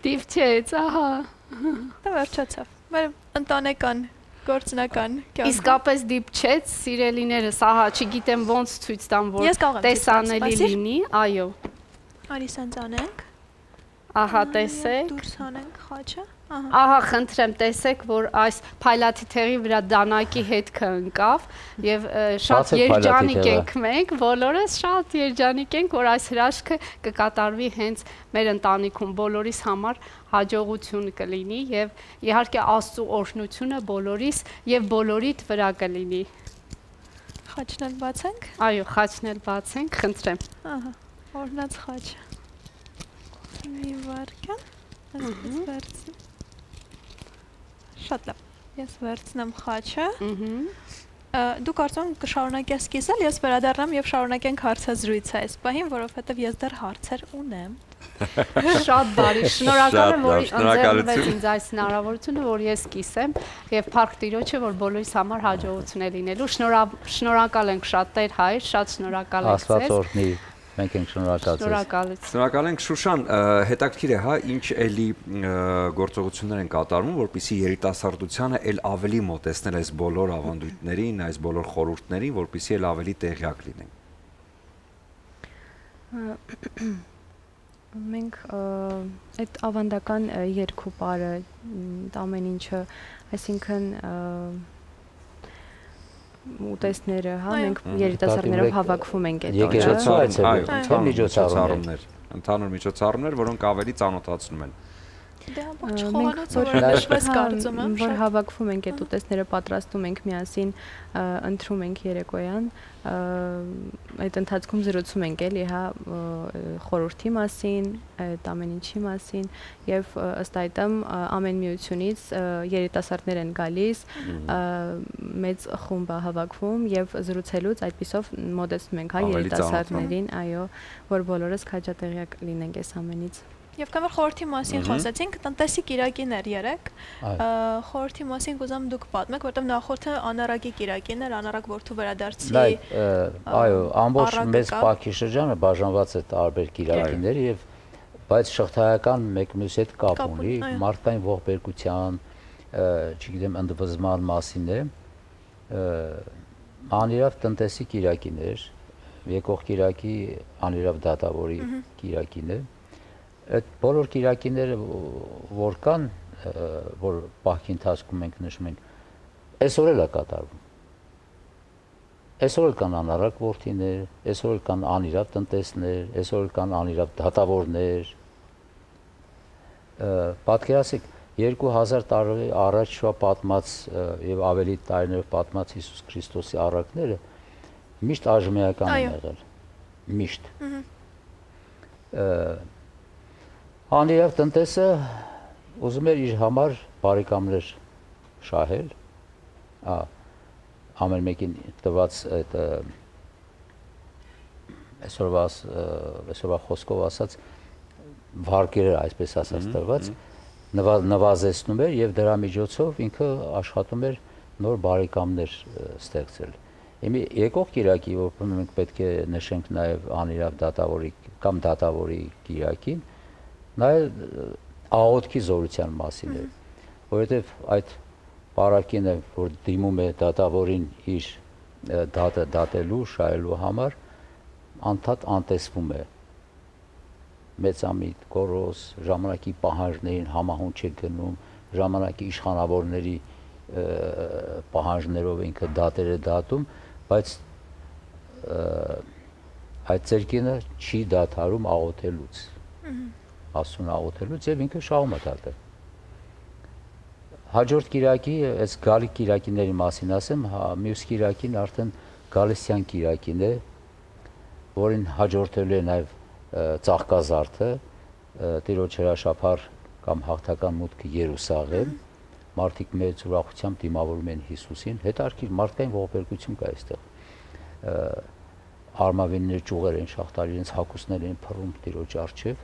C: Դիպչեց, ահա։
B: Դա վերջացավ։ Մեր ընտանեկան գործնական կյանքը։
C: Իսկապես դիպչեց, սիրելիներս, ահա, չգիտեմ ոնց ցույց տամ, որ տեսանելի լինի, այո։
B: Արի սենց անենք։
C: Ահա, տեսեք։
B: Դուրս հանենք խաչը։
C: Ահա, խնդրեմ, տեսեք, որ այս փայլատի թեղի վրա դանակի հետքը ընկավ եւ շատ երջանիկ ենք մենք, բոլորս շատ երջանիկ ենք, որ այս հրաշքը կկատարվի հենց մեր ընտանիքում, բոլորիս համար հաջողություն կլինի եւ իհարկե Աստծո օրհնությունը բոլորիս եւ բոլորիդ վրա կլինի։
B: Խաչն էլ բացենք։
C: Այո, խաչն էլ բացենք, խնդրեմ։
B: Ահա, օրհնած խաչը։ Մի վարքան, այսպես վերցնեմ։ Շատ լավ։ Ես վերցնեմ խաչը։ Դու կարծում եմ կշարունակես կիսել, ես վերադառնամ եւ շարունակենք հարցազրույցը այս պահին, որովհետեւ ես դեռ հարցեր ունեմ։
C: Շատ բարի, շնորհակալ եմ, որ ընձեռնվեց ինձ այս հնարավորությունը, որ ես կիսեմ եւ Փառք Տիրոջը, որ բոլորիս համար հաջողություն է լինելու։ Շնորհակալ ենք շատ Տեր Հայր, շատ շնորհակալ ենք ձեզ։
D: Աստված օրհնի, մենք ենք շնորհակալ ձեզ։
A: Շնորհակալ ենք Շուշան, հետաքրքիր է, հա, ինչ էլի գործողություններ են կատարվում, որպեսզի երիտասարդությանը էլ ավելի մոտեցնել այս բոլոր ավանդույթներին, այս բոլոր խորհուրդներին, որպեսզի էլ ավելի տեղյակ լինեն։
E: Մենք այդ ավանդական երկու պարը ամեն ինչը, այսինքն ուտեստները, հա, մենք երիտասարդներով հավաքվում ենք այդ օրը։
A: Ընդհանուր միջոցառումներ, որոնք ավելի ծանոթացնում են։
B: Դե ամբողջ խոհանոցը որ նշվեց կարծում եմ,
E: որ հավաքվում ենք այդ ուտեստները, պատրաստում ենք միասին, ընտրում ենք երեկոյան, այդ ընթացքում զրուցում ենք էլի, հա, խորհրդի մասին, այդ ամեն ինչի մասին եւ ըստ այդմ ամեն միությունից երիտասարդներ են գալիս, մեծ խումբ է հավաքվում եւ զրուցելուց այդպիսով մոտեցնում ենք, հա, երիտասարդներին, այո, որ բոլորս քաջատեղյակ լինենք այս ամենից։
B: Եվ կամ որ խորհրդի մասին խոսեցինք, տնտեսի կիրակին էր երեք, խորհրդի մասին կուզեմ դուք պատմեք, որտեղ նախորդը անառակի կիրակին էր, անառակ որդու վերադարձի։
D: Այո, ամբողջ մեծ Պաքի շրջանը բաժանված է տարբեր կիրակիների եւ բայց շղթայական մեկ-մյուս հետ կապ ունի, մարդկային ողբերգության, չգիտեմ, ընդվզման մասին է, անիրավ տնտեսի կիրակին էր, եկող կիրակի անիրավ դատավորի կիրակին է։ Այդ բոլոր կիրակիները, որ կան, որ Պահքի ընթացքում մենք նշում ենք, այսօր էլ է կատարվում։ Այսօր էլ կան անառակ որդիներ, այսօր էլ կան անիրավ տնտեսներ, այսօր էլ կան անիրավ դատավորներ։ Պատկերացրեք, 2000 տարի առաջվա պատմած եւ ավելի տարիներով պատմած Հիսուս Քրիստոսի առակները միշտ աժմեական են եղել։ Միշտ։ Անիրավ տնտեսը ուզում էր իր համար բարեկամներ շահել, ամեն մեկին տված այդ այսօրվա խոսքով ասած վարկերը, այսպես ասած տված, նվազեցնում էր եւ դրա միջոցով ինքը աշխատում էր նոր բարեկամներ ստեղծել։ Իմի եկող կիրակի, որում մենք պետք է նշենք նաեւ անիրավ դատավորի կամ դատավորի կիրակին, նայել աղոթքի զորության մասին է, որովհետև այդ պարակինը, որ դիմում է դատավորին իր դատը դատելու, շահելու համար, անդադ անտեսվում է, մեծամիտ, գոռոզ, ժամանակի պահանջներին համահունչ է գնում, ժամանակի իշխանավորների պահանջներով ինքը դատեր է դատում, բայց այդ ծերկինը չի դադարում աղոթելուց, Աստծուն աղոթելուց եւ ինքը շահում է դատել։ Հաջորդ կիրակի, այս գալիք կիրակիների մասին ասեմ, մյուս կիրակին արդեն Գալստյան կիրակին է, որին հաջորդելու է նաեւ Ծաղկազարդը, Տիրոջ հրաշափար կամ հաղթական մուտքը Երուսաղեմ, մարդիկ մեծ ուրախությամբ դիմավորում են Հիսուսին, հետարքիր մարդկային ողբերգություն կա այստեղ։ Արմավեններ ճյուղեր են շախտար, իրենց հագուստներ են փռում Տիրոջ առջև։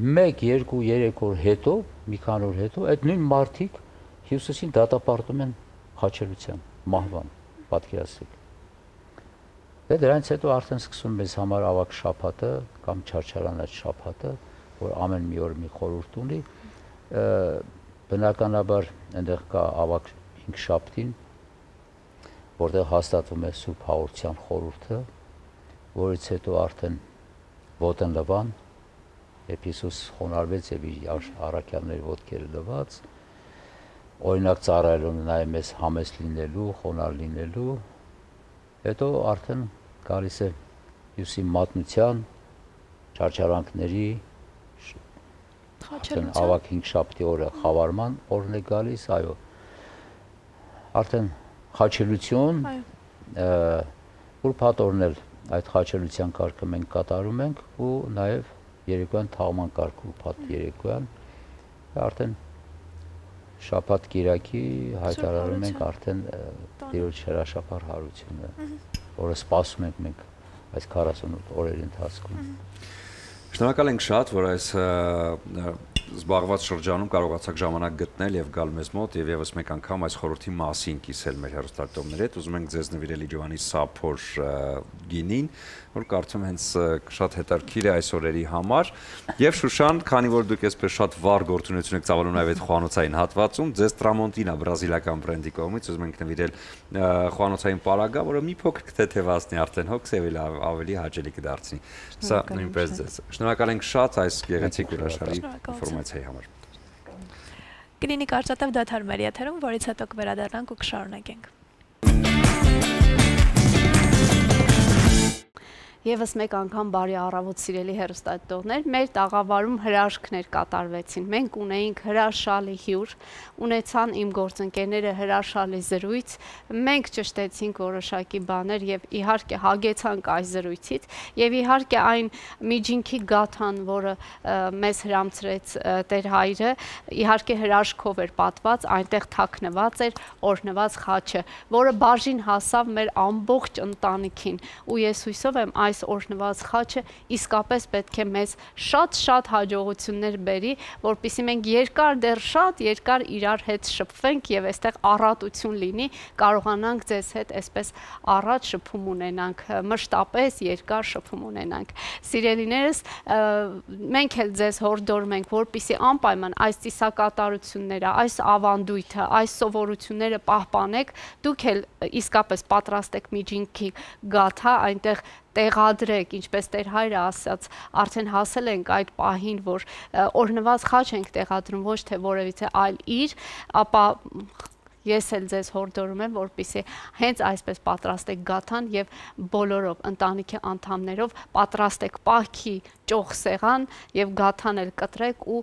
D: 1, 2, 3 օր հետո, մի քանի օր հետո, այդ նույն մարդիկ Հիսուսին դատապարտում են խաչելության, մահվան, պատկերացրեք։ Դե դրանից հետո արդեն սկսում մեզ համար ավակ շաբաթը կամ չարչարանած շաբաթը, որ ամեն մի օր մի խորհուրդ ունի, բնականաբար այնտեղ կա ավակ 5 շաբթին, որտեղ հաստատվում է Սուրբ Հաղորդության խորհուրդը, որից հետո արդեն ոտն լվան, երբ Հիսուս խոնարհվեց եւ իր առաքյալների ոտքերը լվաց, օրինակ ծառայելու նաեւ մեզ համեստ լինելու, խոնարհ լինելու, հետո արդեն գալիս է Հիսուսի մատնության, չարչարանքների, ավակ 5 շաբթի օրը խավարման օրն է գալիս, այո, արդեն խաչելություն, ուրբաթ օրն էլ այդ խաչելության կարգը մենք կատարում ենք ու նաև երեկոյան թաղման կարգ ուրբաթ երեկոյան, արդեն շաբաթ կիրակի հայտարարում ենք արդեն Տիրոջ հրաշափար հարությունը, որը սպասում ենք մենք այս 48 օրերի ընթացքում։
A: Շնորհակալ ենք շատ, որ այս զբաղված շրջանում կարողացաք ժամանակ գտնել եւ գալ մեզ մոտ եւ եւս մեկ անգամ այս խորհրդի մասին կիսել մեր հեռուստատիտողների հետ։ Ուզում ենք ձեզ նվիրել Իջովանի Սափոր գինին, որ կարծում հենց շատ հետաքրքիր է այս օրերի համար։ Եվ Շուշան, քանի որ դուք այսպես շատ վառ գործունեություն եք ծավալում նաեւ այդ խոհանոցային հատվածում, ձեզ Տրամոնտինա բրազիլական բրենդի կողմից ուզում ենք նվիրել խոհանոցային պարագա, որը մի փոքր թեթևացնի արդեն հոգս եւ ավելի հաճելի կդարձնի։ Սա նույնպես ձեզ։ Շնորհակալ ենք շատ այս գեղեցիկ ու հրաշալի ինֆորմացիայի համար։
B: Կլինի կարծատև դադար մեր եթերում, որից հետո կվերադառնանք ու կշարունակենք։
C: Եվս մեկ անգամ բարի առավոտ սիրելի հեռուստադիտողներ, մեր տաղավարում հրաշքներ կատարվեցին։ Մենք ունեինք հրաշալի հյուր, ունեցան իմ գործընկերները հրաշալի զրույց, մենք ճշտեցինք որոշակի բաներ եւ իհարկե հագեցանք այս զրույցից եւ իհարկե այն միջինքի գաթան, որը մեզ հրամցրեց Տեր հայրը, իհարկե հրաշքով էր պատված, այնտեղ թաքնված էր օրհնված խաչը, որը բաժին հասավ մեր ամբողջ ընտանիքին ու ես հույսով եմ այս օրհնված խաչը իսկապես պետք է մեզ շատ հաջողություններ բերի, որպեսզի մենք դեռ շատ երկար իրար հետ շփվենք եւ այստեղ առատություն լինի, կարողանանք ձեզ հետ այսպես առաջ շփում ունենանք, մշտապես երկար շփում ունենանք։ Սիրելիներս, մենք էլ ձեզ հորդորում ենք, որպեսզի անպայման այս ծիսակատարությունները, այս ավանդույթը, այս սովորությունները պահպանեք, դուք էլ իսկապես պատրաստեք միջինքի գաթա, այնտեղ տեղադրեք, ինչպես Տեր հայրը ասաց, արդեն հասել ենք այդ պահին, որ օրհնված խաչ ենք տեղադրում, ոչ թե որևիցե այլ իր, ապա ես էլ ձեզ հորդորում եմ, որպեսզի հենց այսպես պատրաստեք գաթան եւ բոլորով ընտանիքի անդամներով պատրաստեք պահքի ճոխ սեղան եւ գաթան էլ կտրեք ու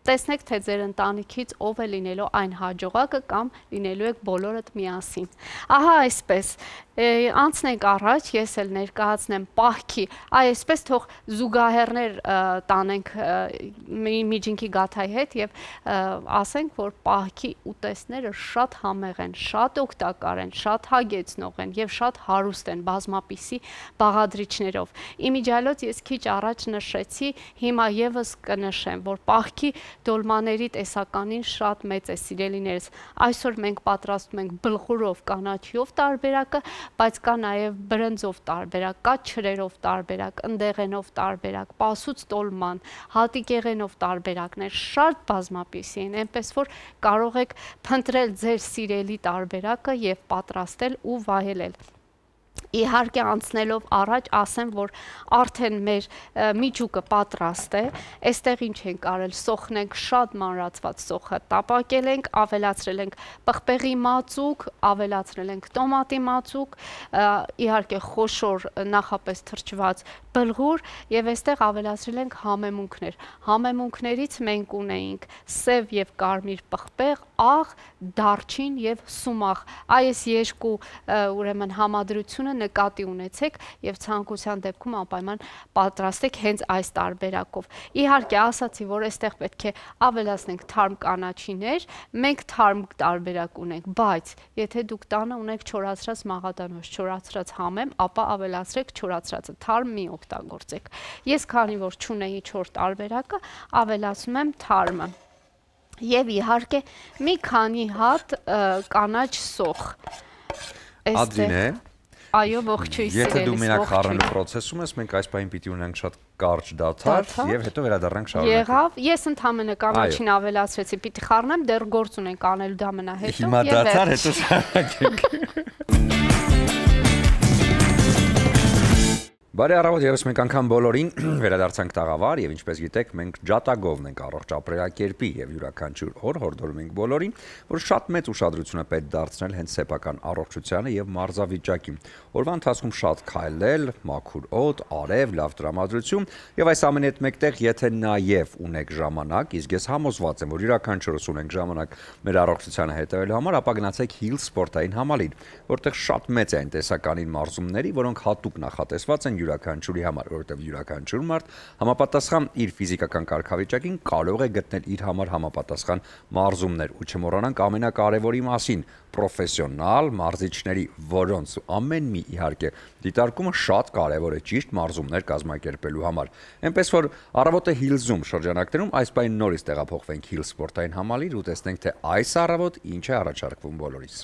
C: տեսնեք, թե ձեր ընտանիքից ով է լինելու այն հաջողակը կամ լինելու եք բոլորդ միասին։ Ահա այսպես, անցնենք առաջ, ես էլ ներկայացնեմ պահքի, այսպես թող զուգահեռներ տանենք միջինքի գաթայի հետ եւ ասենք, որ պահքի ուտեստները շատ համեղ են, շատ օգտակար են, շատ հագեցնող են եւ շատ հարուստ են բազմապիսի բաղադրիչներով։ Իմիջիալոց ես քիչ առաջ նշեցի, հիմա եւս կնշեմ, որ պահքի դոլմաների տեսականին շատ մեծ է, սիրելիներս։ Այսօր մենք պատրաստում ենք բլխուրով, կանաչիով տարբերակը, բայց կա նաև բրնձով տարբերակ, կա չրերով տարբերակ, ընդեղենով տարբերակ, պասուց տոլման, հատիկեղենով տարբերակներ, շատ բազմապիսի են, այնպես որ կարող եք փնտրել ձեր սիրելի տարբերակը եւ պատրաստել ու վայելել։ Իհարկե անցնելով առաջ ասեմ, որ արդեն մեր միջուկը պատրաստ է, այստեղ ինչ ենք արել, սոխն ենք շատ մանրացված սոխը տապակել ենք, ավելացրել ենք պղպեղի մածուկ, ավելացրել ենք տոմատի մածուկ, իհարկե խոշոր նախապես թրջված բլղուր եւ այստեղ ավելացրել ենք համեմունքներ։ Համեմունքներից մենք ունեինք սև եւ կարմիր պղպեղ, աղ, դարչին եւ սումախ։ Այս երկու ուրեմն համադրությունը նկատի ունեցեք եւ ցանկության դեպքում անպայման պատրաստեք հենց այս տարբերակով։ Իհարկե ասացի, որ այստեղ պետք է ավելացնենք թարմ կանաչիներ, մենք թարմ տարբերակ ունենք, բայց եթե դուք տանը ունեք չորացրած մաղադանոց, չորացրած համեմ, ապա ավելացրեք չորացրածը, թարմ մի օգտագործեք։ Ես քանի որ չունեի 4 տարբերակը, ավելացնում եմ թարմը։ Եվ իհարկե մի քանի հատ կանաչ սոխ։
A: Ադրինե,
C: այո, ողջույն սիրելիս։
A: Եթե դու մենակ խառնելու process-ում ես, մենք այս պահին պիտի ունենք շատ կարճ դադար եւ հետո վերադառնանք շարունակենք։
C: Եղավ, ես ընդհանրապես կանաչին ավելացրեցի, պիտի խառնեմ, դեռ գործ ունենք անելու դա մնա հետո։
A: Հիմա դադար, հետո շարունակենք։ Բարի առավոտ եւս մեկ անգամ բոլորին վերադարձանք տաղավար եւ ինչպես գիտեք մենք ջատագովն ենք առողջ ապրելակերպի եւ յուրաքանչյուր օր հորդորում ենք բոլորին որ շատ մեծ ուշադրություն է պետք դարձնել հենց սեփական առողջությանը եւ մարզավիճակին օրվա ընթացքում շատ քայլել մաքուր օդ արև լավ տրամադրություն եւ այս ամենի հետ մեկտեղ եթե նաեւ ունեք ժամանակ իսկ ես համոզված եմ որ յուրաքանչյուրս ունենք ժամանակ մեր առողջությանը հետևելու համար ապա գնացեք Hill սպորտային համալիր որտեղ շատ մեծ է այն տեսականին մարզումների որոնք հատուկ նախատեսված են յուրաքանչյուրի համար, որովհետև յուրաքանչյուր մարդ համապատասխան իր ֆիզիկական կարգավիճակին կարող է գտնել իր համար համապատասխան մարզումներ ու չմոռանանք ամենակարևորի մասին պրոֆեսիոնալ մարզիչների, որոնց ամեն մի իհարկե դիտարկումը շատ կարևոր է ճիշտ մարզումներ կազմակերպելու համար։ Այնպես որ առավոտը Hill-ում շրջանակներում այս պահին նորից տեղափոխվենք Hill սպորտային համալիր ու տեսնենք թե այս առավոտ ինչ է առաջարկվում բոլորիս։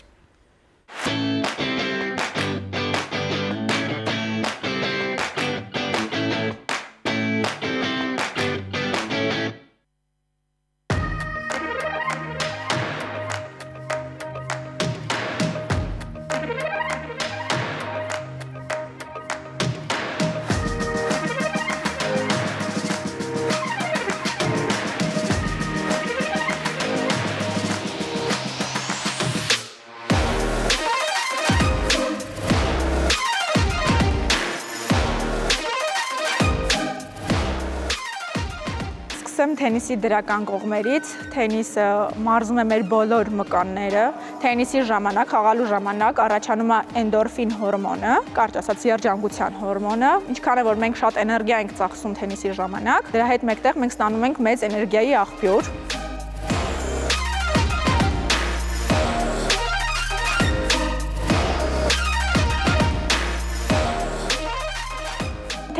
F: Թենիսի դրական կողմերից, թենիսը մարզում է մեր բոլոր մկանները, թենիսի ժամանակ, խաղալու ժամանակ առաջանում է էնդորֆին հորմոնը, կարճ ասած երջանկության հորմոնը, ինչքան է որ մենք շատ էներգիա ենք ծախսում թենիսի ժամանակ, դրա հետ մեկտեղ մենք ստանում ենք մեծ էներգիայի աղբյուր։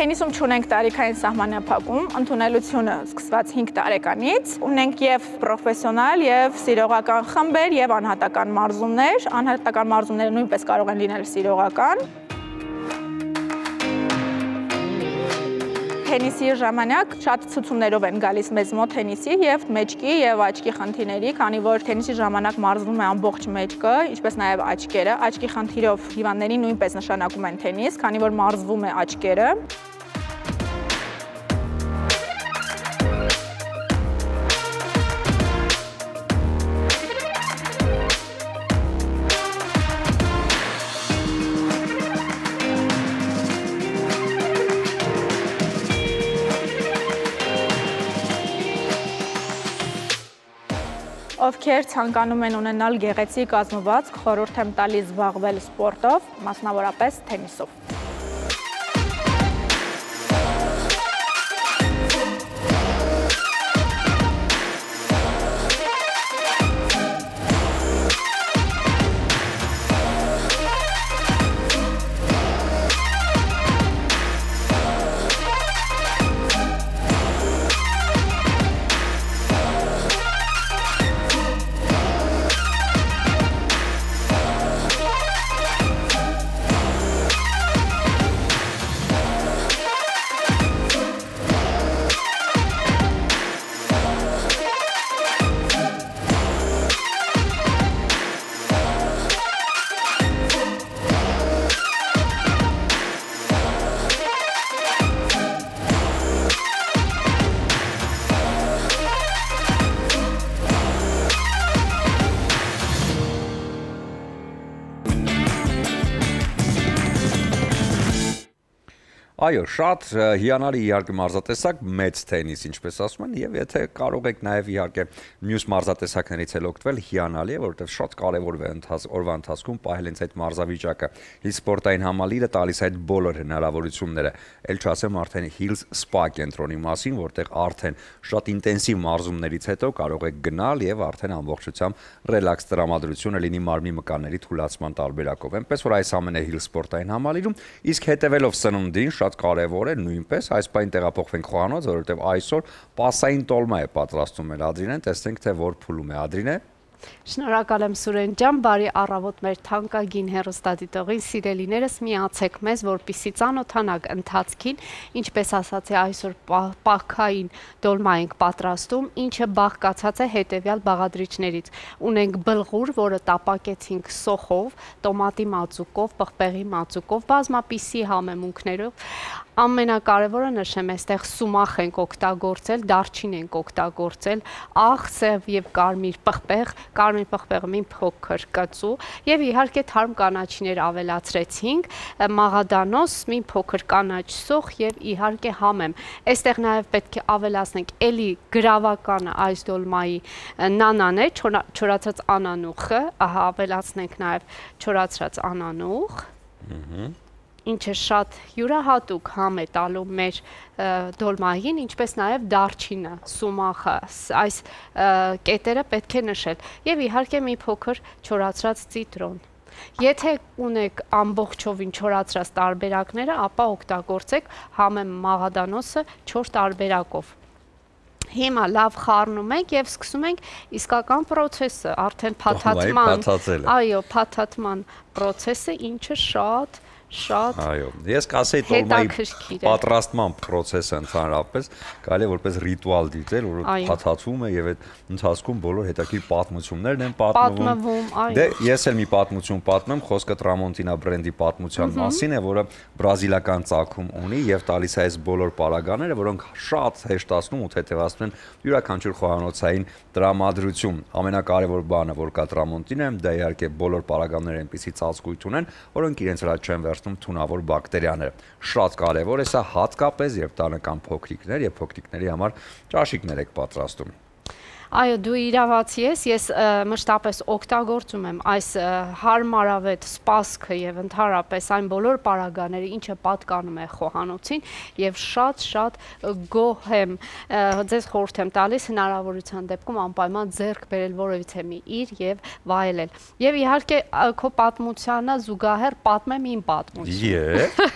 F: Թենիսում չունենք տարիքային սահմանափակում, ընդունելությունը սկսված 5 տարեկանից, ունենք եւ պրոֆեսիոնալ եւ սիրողական խմբեր եւ անհատական մարզումներ, անհատական մարզումները նույնպես կարող են լինել սիրողական։ Թենիսի ժամանակ շատ ցուցումներով են գալիս մեզ մոտ թենիսի եւ մեջքի եւ աչքի խնդիրների, քանի որ թենիսի ժամանակ մարզվում է ամբողջ մեջքը, ինչպես նաեւ աչքերը, աչքի խնդիրով հիվանդներին նույնպես նշանակում են թենիս, քանի որ մարզվում է աչքերը։ Ովքեր ցանկանում են ունենալ գեղեցիկ կազմվածք, խորհուրդ եմ տալիս զբաղվել սպորտով, մասնավորապես թենիսով։
A: Այո, շատ հիանալի իհարկե մարզատեսակ, մեծ թենիս, ինչպես ասում են, եւ եթե կարող եք նաեւ իհարկե մյուս մարզատեսակներից էլ օգտվել, հիանալի է, որովհետեւ շատ կարեւոր է օրվա ընթացքում պահել հենց այդ մարզավիճակը։ Հիլ սպորտային համալիրը տալիս այդ բոլոր հնարավորությունները։ Էլ չասեմ արդեն Hills Spa կենտրոնի մասին, որտեղ արդեն շատ ինտենսիվ մարզումներից հետո կարող եք գնալ եւ արդեն ամբողջությամբ ռելաքս տրամադրությունը լինի մարմնի մկանների թուլացման տարբերակով։ Այնպես որ այս ամենը Hill սպորտային համալիրում, իսկ հետևելով սննդին շատ կարևոր է նույնպես այս բան տեղափոխվենք խոհանոց, որովհետև այսօր պասային տոլմա է պատրաստում մեր Ադրինեն, տեսնենք թե որ փուլում է Ադրինե։
C: Շնորհակալ եմ Սուրեն ջան, բարի առավոտ մեր թանկագին հեռուստադիտողին, սիրելիներս, միացեք մեզ, որպեսզի ծանոթանանք ընթացքին, ինչպես ասացի, այսօր պահքային դոլմա ենք պատրաստում, ինչը բաղկացած է հետևյալ բաղադրիչներից։ Ունենք բլղուր, որը տապակեցինք սոխով, տոմատի մածուկով, պղպեղի մածուկով, բազմապիսի համեմունքներով։ Ամենակարևորը նշեմ, այստեղ սումախ ենք օգտագործել, դարչին ենք օգտագործել, աղ, սև եւ կարմիր պղպեղ, կարմիր պղպեղը մի փոքր կծու եւ իհարկե թարմ կանաչիներ ավելացրեցինք, մաղադանոս, մի փոքր կանաչ սոխ եւ իհարկե համեմ։ Այստեղ նաեւ պետք է ավելացնենք էլի գրավականը այս դոլմայի նանան է, չորացած անանուխը, ահա ավելացնենք նաեւ չորացած անանուխ։ Ինչը շատ յուրահատուկ համ է տալու մեր դոլմային, ինչպես նաև դարչինը, սումախը, այս կետերը պետք է նշել եւ իհարկե մի փոքր չորացրած ցիտրոն։ Եթե ունեք ամբողջովին չորացրած տարբերակները, ապա օգտագործեք համեմ մաղադանոսը 4 տարբերակով։ Հիմա լավ խառնում ենք եւ սկսում ենք իսկական process-ը, արդեն փաթաթման, այո, փաթաթման process-ը, ինչը շատ
A: Այո, ես կասեի տոլմայի պատրաստման process-ը ընդհանրապես կարելի է որպես ռիտուալ դիտել, որ փաթաթվում է եւ այդ ընթացքում բոլոր հետաքրքիր պատմություններն են պատմվում։ Դե ես էլ մի պատմություն պատմեմ, խոսքը Tramontina բրենդի պատմության մասին է, որը բրազիլական ծագում ունի եւ տալիս է այս բոլոր պարագաները, որոնք շատ հեշտացնում ու թեթևացնում են յուրաքանչյուր խոհանոցային տրամադրություն։ Ամենակարևոր բանը, որ կա Tramontina-ում, դա իհարկե բոլոր պարագաները այնպիսի ծածկույթ ունեն, որոնք իրենց վրա չեն վերցնում թունավոր բակտերիաները։ Շատ կարևոր է սա հատկապես, երբ տանը կան փոքրիկներ եւ փոքրիկների համար ճաշիկներ եք պատրաստում։
C: Այո, դու իրավացի ես մշտապես օգտագործում եմ այս հարմարավետ սպասքը եւ ընդհանրապես այն բոլոր պարագաները, ինչը պատկանում է խոհանոցին եւ շատ գոհ եմ, ձեզ խորհուրդ եմ տալիս հնարավորության դեպքում անպայման ձեռք բերել որևիցե մի իր եւ վայելել։ Եվ իհարկե քո պատմությանը զուգահեռ պատմեմ իմ պատմությունը։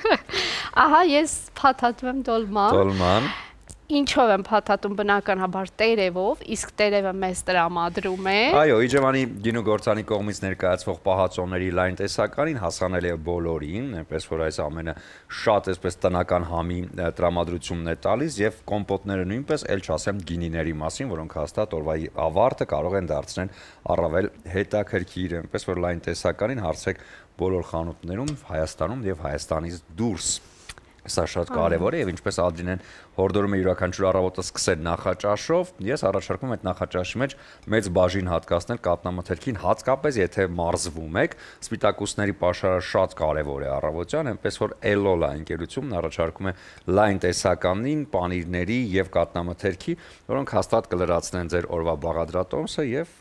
C: Ահա ես փաթաթում եմ դոլման։ Ինչով եմ փաթաթում բնականաբար տերևով, իսկ տերևը մեզ տրամադրում է։
A: Այո, Իջևանի գինու գործանի կողմից ներկայացվող պահածոների լայն տեսականին հասանել է բոլորին, այնպես որ այս ամենը շատ այսպես տնական համի տրամադրությունն է տալիս եւ կոմպոտները նույնպես, ել չասեմ գինիների մասին, որոնք հաստատ օրվայի ավարտը կարող են դարձնել առավել հետաքրքիր, այնպես որ լայն տեսականին հարցրեք բոլոր խանութներում Հայաստանում եւ Հայաստանից դուրս։ Սա շատ կարևոր է եւ ինչպես Ադրինեն հորդորում է յուրաքանչյուր առավոտը սկսել նախաճաշով, ես առաջարկում եմ այդ նախաճաշի մեջ մեծ բաժին հատկացնել կատնամթերքին, հատկապես եթե մարզվում եք, սպիտակուցների պաշարը շատ կարևոր է առավոտյան, այնպես որ Elola ընկերությունն առաջարկում է լայն տեսականին, պանիրների եւ կատնամթերքի, որոնք հաստատ կլրացնեն ձեր օրվա բաղադրատոմսը եւ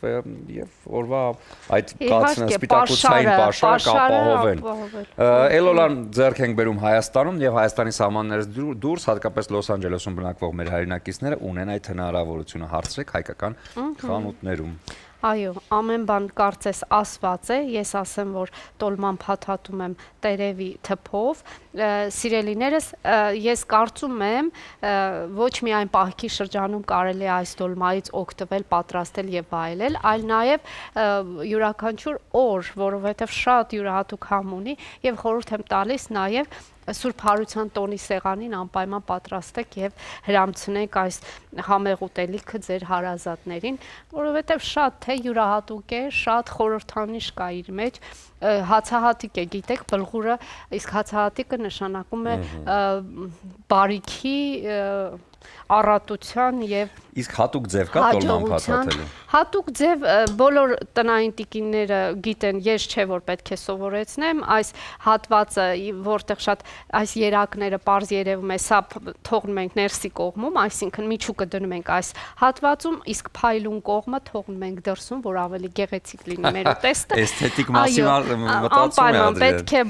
A: օրվա այդ կացնած սպիտակուցային պաշարը կապահովեն։ Elola-ն ձեռք ենք բերում Հայաստանում եւ Հայաստանի սահմաններից դուրս, հատկապես Լոս Անջելեսում բնակվող մեր հայրենակիցները ունեն այդ հնարավորությունը, հարցրեք հայկական խանութներում։
C: Այո, ամեն բան կարծես ասված է, ես ասեմ, որ տոլման փաթաթում եմ տերևի թփով, սիրելիներս, ես կարծում եմ, ոչ միայն պահքի շրջանում կարելի է այս տոլմայից օգտվել, պատրաստել եւ վայելել, այլ նաեւ յուրաքանչյուր օր, որովհետեւ շատ յուրահատուկ համ ունի եւ խորհուրդ եմ տալիս նաեւ Սուրբ Հարության տոնի սեղանին անպայման պատրաստեք եւ հրամցնեք այս համեղ ուտելիքը ձեր հարազատներին, որովհետեւ շատ թե յուրահատուկ է, շատ խորհրդանիշ կա իր մեջ, հացահատիկ է, գիտեք, բլղուրը, իսկ հացահատիկը նշանակում է բարիքի առատության եւ
A: Իսկ հատուկ ձև կա տոլման փաթաթելու։
C: Հատուկ ձև բոլոր տնային տիկինները գիտեն, ես չէ որ պետք է սովորեցնեմ, այս հատվածը, որտեղ շատ այս երակները པարզ երևում է, սա թողնում ենք ներսի կողմում, այսինքն միջուկը դնում ենք այս հատվածում, իսկ փայլուն կողմը թողնում ենք դրսում, որ ավելի գեղեցիկ լինի մեր ուտեստը։
A: Էսթետիկ մասին մտածում է
C: Անպայման պետք է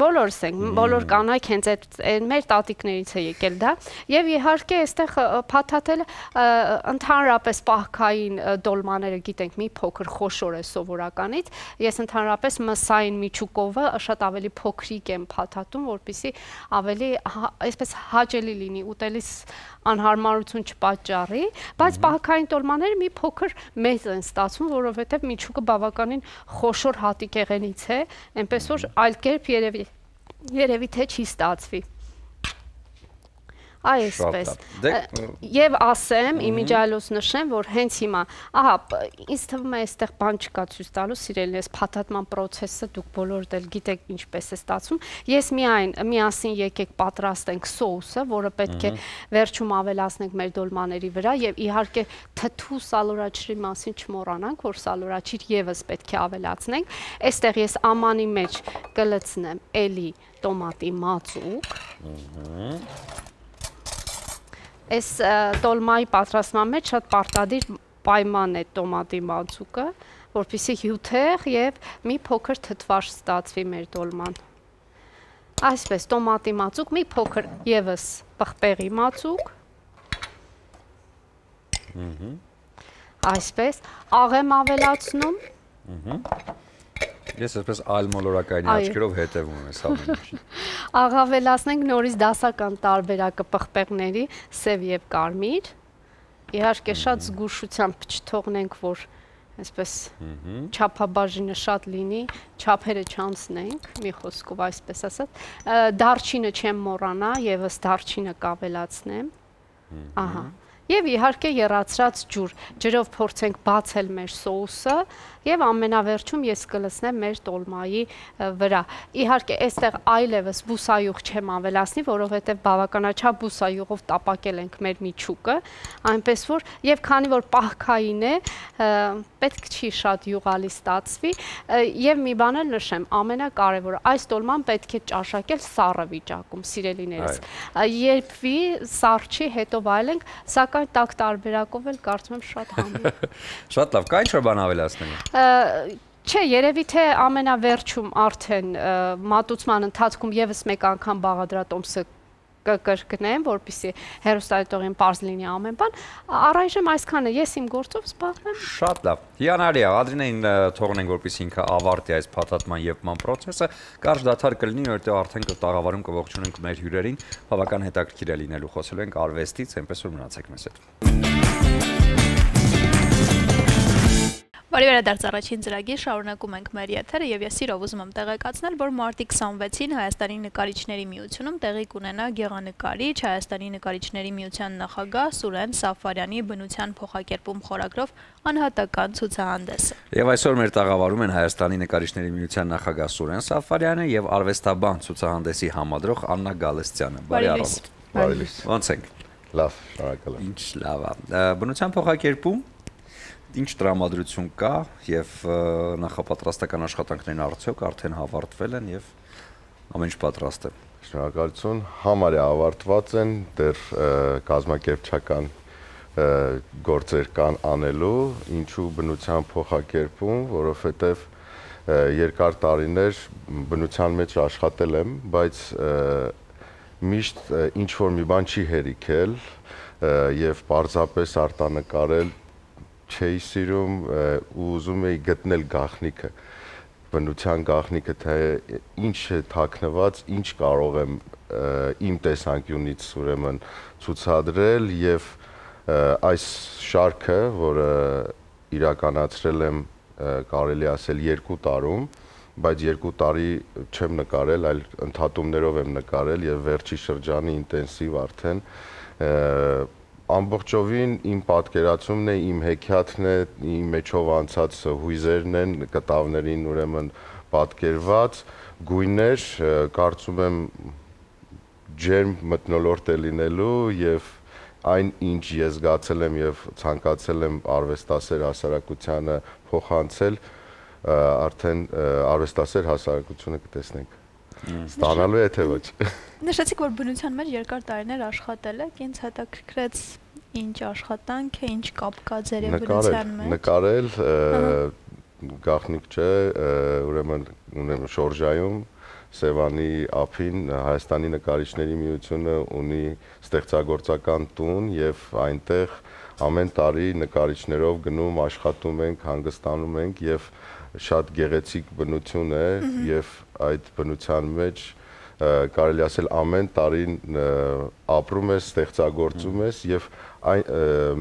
C: բոլորս ենք, բոլոր կանայք հենց այդ մեր տատիկներից է եկել դա, եւ իհարկե այստեղ փաթաթել ընդհանրապես պահքային դոլմաները գիտենք մի փոքր խոշոր է սովորականից, ես ընդհանրապես մսային միջուկովը շատ ավելի փոքրիկ եմ փաթաթում, որպեսզի ավելի այսպես հաճելի լինի, ուտելիս անհարմարություն չպատճառի, բայց պահքային դոլմաները մի փոքր մեծ են ստացվում, որովհետև միջուկը բավականին խոշոր հատիկեղենից է, այնպես որ այլ կերպ երևի թե չի ստացվի։ Այսպես եւ ասեմ իմիջիալոս նշեմ որ հենց հիմա ահա ինձ թվում է այստեղ բան չկա ցույց տալու սիրելիներս փաթաթման process-ը դուք բոլորդ էլ գիտեք ինչպես է ստացվում ես միասին եկեք պատրաստենք սոուսը որը պետք է վերջում ավելացնենք մեր դոլմաների վրա եւ իհարկե թթու սալորաչրի մասին չմոռանանք որ սալորաչիր եւս պետք է ավելացնենք այստեղ ես ամանի մեջ կլցնեմ էլի տոմատի մածուկ Այս տոլմայի պատրաստման մեջ շատ պարտադիր պայման է տոմատի մածուկը, որպեսզի հյութեղ եւ մի փոքր թթվաշ ստացվի մեր տոլման։ Այսպես տոմատի մածուկ, մի փոքր եւս պղպեղի մածուկ։ Այսպես աղեմ ավելացնում։
A: Ես այսպես այլ մոլորակային աչքերով հետևում եմ այս ամենին։
C: Աղավելացնենք նորից դասական տարբերակը պղպեղների սև եւ կարմիր։ Իհարկե շատ զգուշությամբ չթողնենք, որ այսպես չափաբաժինը շատ լինի, չափերը չանցնենք, մի խոսքով այսպես ասած։ Դարչինը չեմ մոռանա, եւս դարչինը կավելացնեմ։ Ահա։ Եվ իհարկե եռացրած ջուր, ջրով փորձենք բացել մեր սոուսը եւ ամենավերջում ես կլցնեմ մեր տոլմայի վրա։ Իհարկե այստեղ այլևս բուսայուղ չեմ ավելացնի, որովհետեւ բավականաչափ բուսայուղով տապակել ենք մեր միջուկը, այնպես որ եւ քանի որ պահքային է, պետք չի շատ յուղալի ստացվի եւ մի բան էլ նշեմ, ամենակարևորը այս տոլման պետք է ճաշակել սառը վիճակում, սիրելիներս։ Երբվի սառչի հետո վայելենք, սակայն տաք տարբերակով էլ կարծում եմ շատ համի։
A: Շատ լավ, կա ինչ-որ բան ավելացնելու։
C: Չէ, երևի թե ամենավերջում արդեն մատուցման ընթացքում եւս մեկ անգամ բաղադրատոմսը կկրկնեմ, որպեսզի հեռուստադիտողին պարզ լինի ամեն բան։ Առայժմ այսքանը ես իմ գործով զբաղվում եմ։
A: Շատ լավ։ Հիանալի է, Ադրինեին թողնենք, որպեսզի ինքը ավարտի այս փաթաթման եւ ման process-ը։ Կարճ դադար կլինի, որտեղ արդեն կտաղավարում կողջունենք մեր հյուրերին, բավական հետաքրքիր է լինելու խոսելու ենք արվեստից, այնպես որ մնացեք մեզ հետ։
B: Բարի վերադարձ առաջին ծրագիր շարունակում ենք մեր եթերը եւ ես սիրով ուզում եմ տեղեկացնել, որ մարտի 26-ին Հայաստանի նկարիչների միությունում տեղի կունենա գեղանկարիչ Հայաստանի նկարիչների միության նախագահ Սուրեն Սաֆարյանի բնության փոխակերպում խորագրով անհատական ցուցահանդեսը։ Եվ
A: այսօր մեր տաղավարում են Հայաստանի նկարիչների միության նախագահ Սուրեն Սաֆարյանը եւ արվեստաբան ցուցահանդեսի համադրող Աննա Գալստյանը։ Բարի առավոտ։
G: Բարի լույս։
A: Ոնց եք։
G: Լավ, շնորհակալ եմ։
A: Ինչ լավ է։ Բնության փոխակերպում Ինչ տրամադրություն կա եւ նախապատրաստական աշխատանքներն արդյոք արդեն հավարտվել են եւ ամեն ինչ պատրաստ է։
G: Շնորհակալություն, համարյա ավարտված են, դեռ կազմակերպչական գործեր կան անելու, ինչու բնության փոխակերպում, որովհետեւ երկար տարիներ բնության մեջ աշխատել եմ, բայց միշտ ինչ որ մի բան չի հերիքել եւ պարզապես արտանկարել չէի սիրում ու ուզում էի գտնել գաղտնիքը, բնության գաղտնիքը, թե ինչ է թաքնված, ինչ կարող եմ իմ տեսանկյունից ուրեմն ցուցադրել եւ այս շարքը, որը իրականացրել եմ, կարելի ասել 2 տարում, բայց 2 տարի չեմ նկարել, այլ ընդհատումներով եմ նկարել եւ վերջի շրջանի ինտենսիվ արդեն ամբողջովին իմ պատկերացումն է, իմ հեքիաթն է, իմ մեջով անցած հույզերն են, կտավներին ուրեմն պատկերված, գույներ, կարծում եմ ջերմ մթնոլորտ է լինելու եւ այն ինչ ես զգացել եմ եւ ցանկացել եմ արվեստասեր հասարակությանը փոխանցել, արդեն արվեստասեր հասարակությունը կտեսնենք։ Ստանալու է թե ոչ։
B: Նշեցիք, որ բնության մեջ երկար տարիներ աշխատել եք, ինձ հետաքրքրեց ինչ աշխատանք է, ինչ կապ կա ձեր եւ բնության մեջ։ Նկարել,
G: գաղտնիք չէ, ուրեմն ունեմ Շորժայում Սևանի ափին Հայաստանի նկարիչների միությունը ունի ստեղծագործական տուն եւ այնտեղ ամեն տարի նկարիչներով գնում, աշխատում ենք, հանգստանում ենք եւ շատ գեղեցիկ բնություն է եւ այդ բնության մեջ կարելի ասել ամեն տարի ապրում ես, ստեղծագործում ես եւ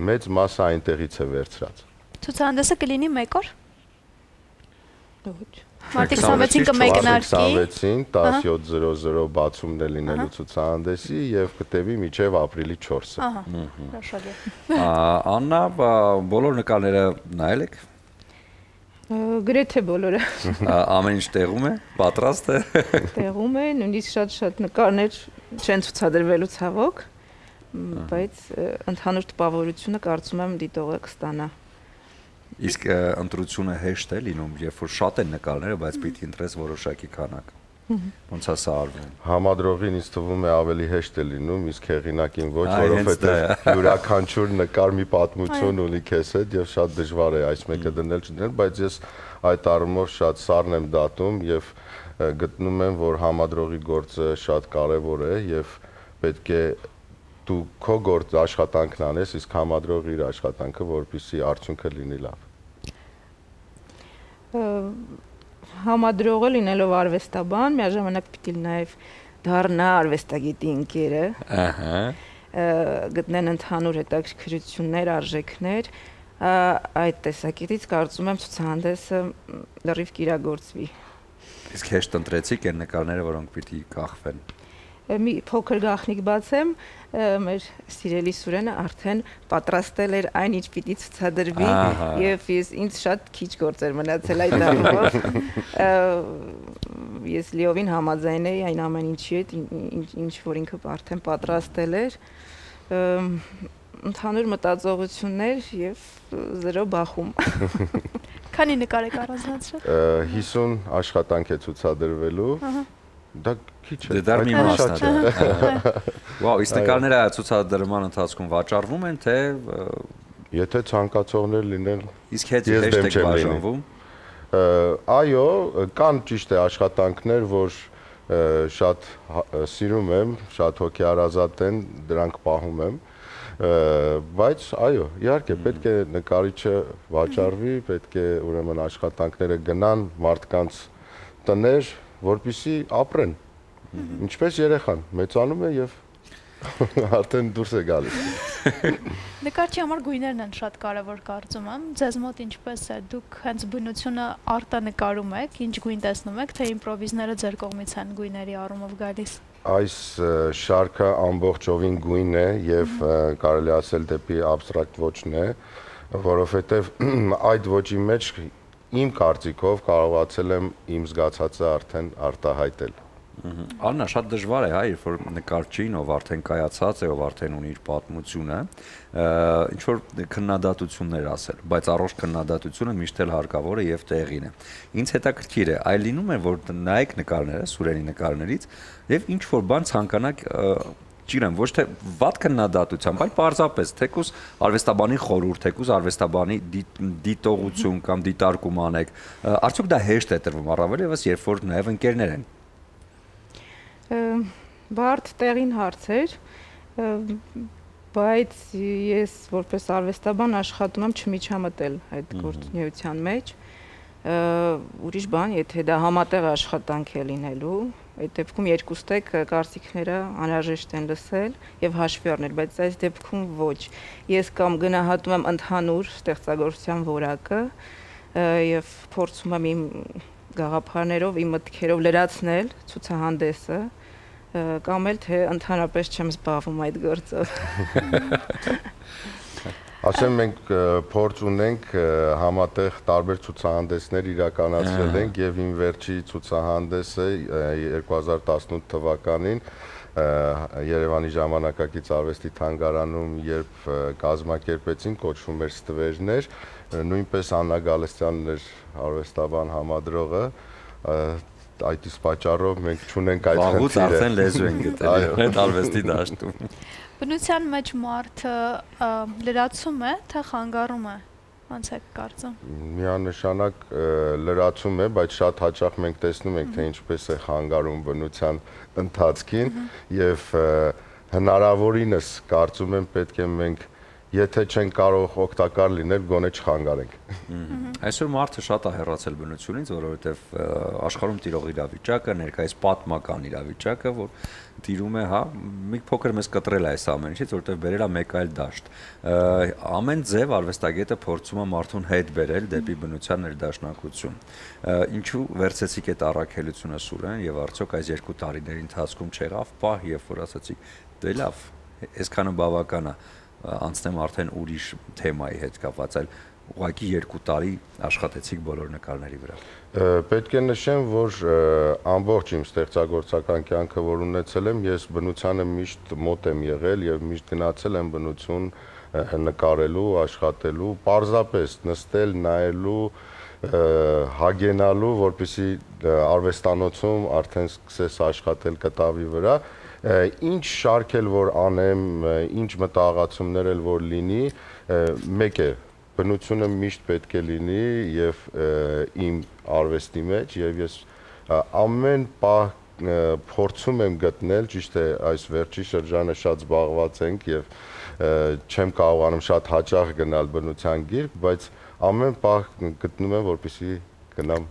G: մեծ մասը այնտեղից է վերցրած։
B: Ցուցահանդեսը կլինի մեկ օր։
G: Ոչ։
B: Մարտի 26-ին կմեկնարկի։
G: 26-ին 17:00 բացումն է լինելու ցուցահանդեսի եւ կտևի մինչեւ ապրիլի 4-ը։
B: Ահա, հրաշալի։
A: Աննա, բոլոր նկարները նայել եք։
H: Գրեթե բոլորը։
A: Ամեն ինչ տեղում է, պատրաստ է։
H: Տեղում է, նույնիսկ շատ նկարներ չեն ցուցադրվելու ցավոք, բայց ընդհանուր տպավորությունը կարծում եմ դիտողը կստանա։
A: Իսկ ընտրությունը հեշտ է լինում, երբ որ շատ են նկարները, բայց պիտի ընտրես որոշակի քանակ։ Ոնց է սա արվում։
G: Համադրողին ինձ թվում է ավելի հեշտ է լինում, իսկ հեղինակին ոչ, որովհետև յուրաքանչյուր նկար մի պատմություն ունի քեզ հետ եւ շատ դժվար է այս մեկը դնել չդնել, բայց ես այդ առումով շատ սառն եմ դատում եւ գտնում եմ, որ համադրողի գործը շատ կարեւոր է եւ պետք է դու քո գործ աշխատանքն անես, իսկ համադրողը իր աշխատանքը, որպեսզի արդյունքը լինի լավ։
H: Համադրողը լինելով արվեստաբան, միաժամանակ պիտի նաև դառնա արվեստագետի ընկերը։
A: Ահա։
H: Գտնեն ընդհանուր հետաքրքրություններ, արժեքներ, այդ տեսակետից կարծում եմ ցուցահանդեսը լրիվ կիրագործվի։
A: Իսկ հեշտ ընտրեցիք այն նկարները, որոնք պիտի կախվեն։
H: Մի փոքր գաղտնիք բացեմ, մեր սիրելի Սուրենը արդեն պատրաստել էր այն, ինչ պիտի ցուցադրվի, եւ ինձ շատ քիչ գործեր մնացել այդ առումով։ Ես լիովին համաձայն էի այն ամեն ինչի հետ, ինչ որ ինքը արդեն պատրաստել էր։ Ընդհանուր մտածողություններ եւ զրո բախում։
B: Քանի նկար եք առանձնացրել։
G: 50 աշխատանք է ցուցադրվելու։ Դա քիչ է։
A: Դա մի մասն է։ Վաու, իսկ նկարները ցուցադրման ընթացքում վաճառվում են, թե
G: եթե ցանկացողներ լինեն։
A: Իսկ հեշտ եք բաժանվում։
G: Այո, կան ճիշտ է աշխատանքներ, որ շատ սիրում եմ, շատ հոգեարազատ են, դրանք պահում եմ, բայց այո, իհարկե պետք է նկարիչը վաճառվի, պետք է ուրեմն աշխատանքները գնան մարդկանց տներ, որպեսզի ապրեն։ Ինչպես երեխան մեծանում է եւ արդեն դուրս է գալիս։
B: Նկարչի համար գույներն են շատ կարևոր կարծում եմ։ Ձեզ մոտ ինչպես է, դուք հենց բնությունը արտանկարում եք, ինչ գույն տեսնում եք, թե իմպրովիզները ձեր կողմից են գույների առումով գալիս։
G: Այս շարքը ամբողջովին գույն է եւ կարելի ասել դեպի абստրակտ ոճն է, որովհետեւ այդ ոճի մեջ իմ կարծիքով կարողացել եմ իմ զգացածը արդեն արտահայտել։
A: Աննա, շատ դժվար է, երբ որ նկարչին, ով արդեն կայացած է, ով արդեն ունի իր պատմությունը, ինչ որ քննադատություններ ասել, բայց առողջ քննադատությունը միշտ էլ հարկավոր է եւ տեղին է։ Ինձ հետաքրքիր է, այլ լինում է, որ նայեք նկարները, Սուրենի նկարներից եւ ինչ որ բան ցանկանաք Չգիտեմ, ոչ թե վատ քննադատությամբ, այլ պարզապես թեկուզ արվեստաբանի խորհուրդ, թեկուզ արվեստաբանի դիտողություն կամ դիտարկում անեք, արդյոք դա հեշտ է տրվում, առավել եւս երբ որ նաեւ ընկերներ են։
H: Բարդ տեղին հարց էր, բայց ես որպես արվեստաբան աշխատում եմ չմիջամտել այդ գործունեության մեջ։ Ուրիշ բան, եթե դա համատեղ աշխատանք է լինելու, այդ դեպքում երկուստեք կարծիքները անհրաժեշտ են լսել եւ հաշվի առնել, բայց այս դեպքում ոչ։ Ես կամ գնահատում եմ ընդհանուր ստեղծագործության որակը եւ փորձում եմ իմ գաղափարներով, իմ մտքերով լրացնել ցուցահանդեսը, կամ էլ թե ընդհանրապես չեմ զբաղվում այդ գործով։
G: Ասեմ մենք փորձ ունենք համատեղ տարբեր ցուցահանդեսներ իրականացրել ենք եւ իմ վերջի ցուցահանդեսը 2018 թվականին Երևանի ժամանակակից արվեստի թանգարանում, երբ կազմակերպեցին, կոչվում էր Ստվերներ, նույնպես Աննա Գալստյանն էր արվեստաբան համադրողը, այդ իսկ պատճառով մենք չունենք այդ խնդիրը։
A: Վաղուց արդեն լեզու են գտել այդ արվեստի դաշտում։
B: Բնության մեջ մարդը լրացում է, թե խանգարում է։ Ոնց եք կարծում։
G: Միանշանակ լրացում է, բայց շատ հաճախ մենք տեսնում ենք, թե ինչպես է խանգարում բնության ընթացքին եւ հնարավորինս կարծում եմ պետք է մենք եթե չեն կարող օգտակար լինել, գոնե չխանգարենք։
A: Այսօր մարդը շատ է հեռացել բնությունից, որովհետև աշխարհում տիրող իրավիճակը, ներկայիս պատմական իրավիճակը, որ տիրում է, հա, մի փոքր մեզ կտրել է այս ամեն ինչից, որովհետև բերել է մեկ այլ դաշտ։ Ամեն ձև արվեստագետը փորձում է մարդուն հետ բերել դեպի բնության ներդաշնակություն։ Ինչու վերցեցիք այդ առաքելությունը Սուրեն եւ արդյոք այս 2 տարիների ընթացքում չեղավ պահ, երբ որ ասացիք, դե լավ, այսքանը բավական է, անցնեմ արդեն ուրիշ թեմայի հետ կապված, այլ ուղղակի 2 տարի աշխատեցիք բոլոր նկարների վրա։
G: Պետք է նշեմ, որ ամբողջ իմ ստեղծագործական կյանքը, որ ունեցել եմ, ես բնությանը միշտ մոտ եմ եղել եւ միշտ գնացել եմ բնություն նկարելու, աշխատելու, պարզապես նստել, նայելու, հագենալու, որպեսզի արվեստանոցում արդեն սկսես աշխատել կտավի վրա։ Ինչ շարք էլ որ անեմ, ինչ մտահղացումներ էլ որ լինի, մեկ է, բնությունը միշտ պետք է լինի եւ իմ արվեստի մեջ եւ ես ամեն պահ փորձում եմ գտնել, ճիշտ է, այս վերջի շրջանը շատ զբաղված ենք եւ չեմ կարողանում շատ հաճախ գնալ բնության գիրք, բայց ամեն պահ գտնում եմ, որպեսզի գնամ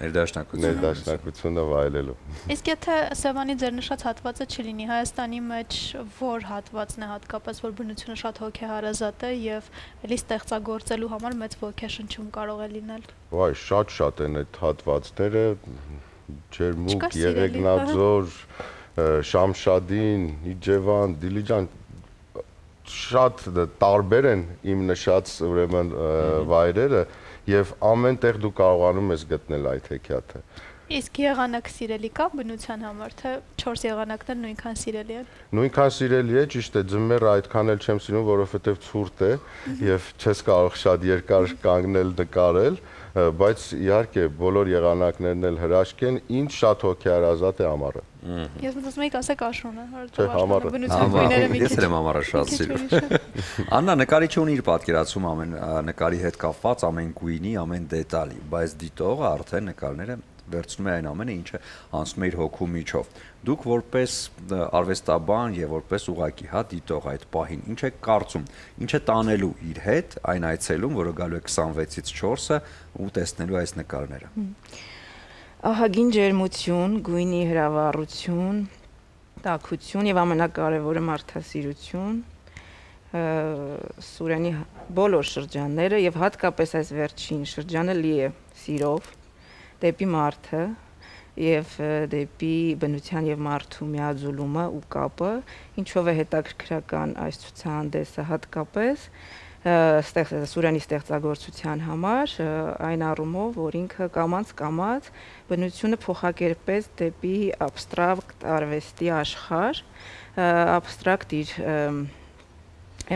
G: ներդաշնակությունը վայելելու։
B: Իսկ եթե Սևանի ձեր նշած հատվածը չլինի, Հայաստանի մեջ որ հատվածն է հատկապես, որ բնությունը շատ հոգեհարազատ է եւ էլի ստեղծագործելու համար մեծ ոգեշնչում կարող է լինել։
G: Վայ, շատ են այդ հատվածները, Ջերմուկ, Եղեգնաձոր, Շամշադին, Իջևան, Դիլիջան, շատ տարբեր են իմ նշած ուրեմն վայրերը եւ ամեն տեղ դու կարողանում ես գտնել այդ հեքիաթը։
B: Իսկ եղանակ սիրելի կա բնության համար, թե 4 եղանակներ նույնքան սիրելի են։
G: Նույնքան սիրելի է, ճիշտ է, ձմեռը այդքան էլ չեմ սիրում, որովհետեւ ցուրտ է եւ չես կարող շատ երկար կանգնել նկարել, բայց իհարկե բոլոր եղանակներն էլ հրաշք են, ինչ շատ հոգեհարազատ է ամառը։
B: Ես մտածում եմ ասեք աշունը,
G: համառը։
B: բնության գույները մի քիչ։
A: Ես էլ եմ ամառը շատ սիրում։ Աննա, նկարիչը ունի իր պատկերացում ամեն նկարի հետ կապված, ամեն գույնի, ամեն դետալի, բայց դիտողը արդեն նկարները վերցնում է այն ամենը, ինչը անցնում է իր հոգու միջով։ Դուք որպես արվեստաբան եւ որպես ուղակի հա դիտող այդ պահին ինչ եք կարծում, ինչ է տանելու իր հետ այն այցելում, որը գալու է 26-ից 4-ը ու տեսնելու այս նկարները։
H: Ահագին ջերմություն, գույնի հրավառություն, տաքություն եւ ամենակարևորը մարդասիրություն, Սուրենի բոլոր շրջանները եւ հատկապես այս վերջին շրջանը լի է սիրով դեպի մարդը եւ դեպի բնության եւ մարդու միաձուլումը ու կապը, ինչով է հետաքրքրական այս ցուցահանդեսը հատկապես Սուրենի ստեղծագործության համար, այն առումով, որ ինքը կամած բնությունը փոխակերպեց դեպի աբստրակտ արվեստի աշխարհ, աբստրակտ իր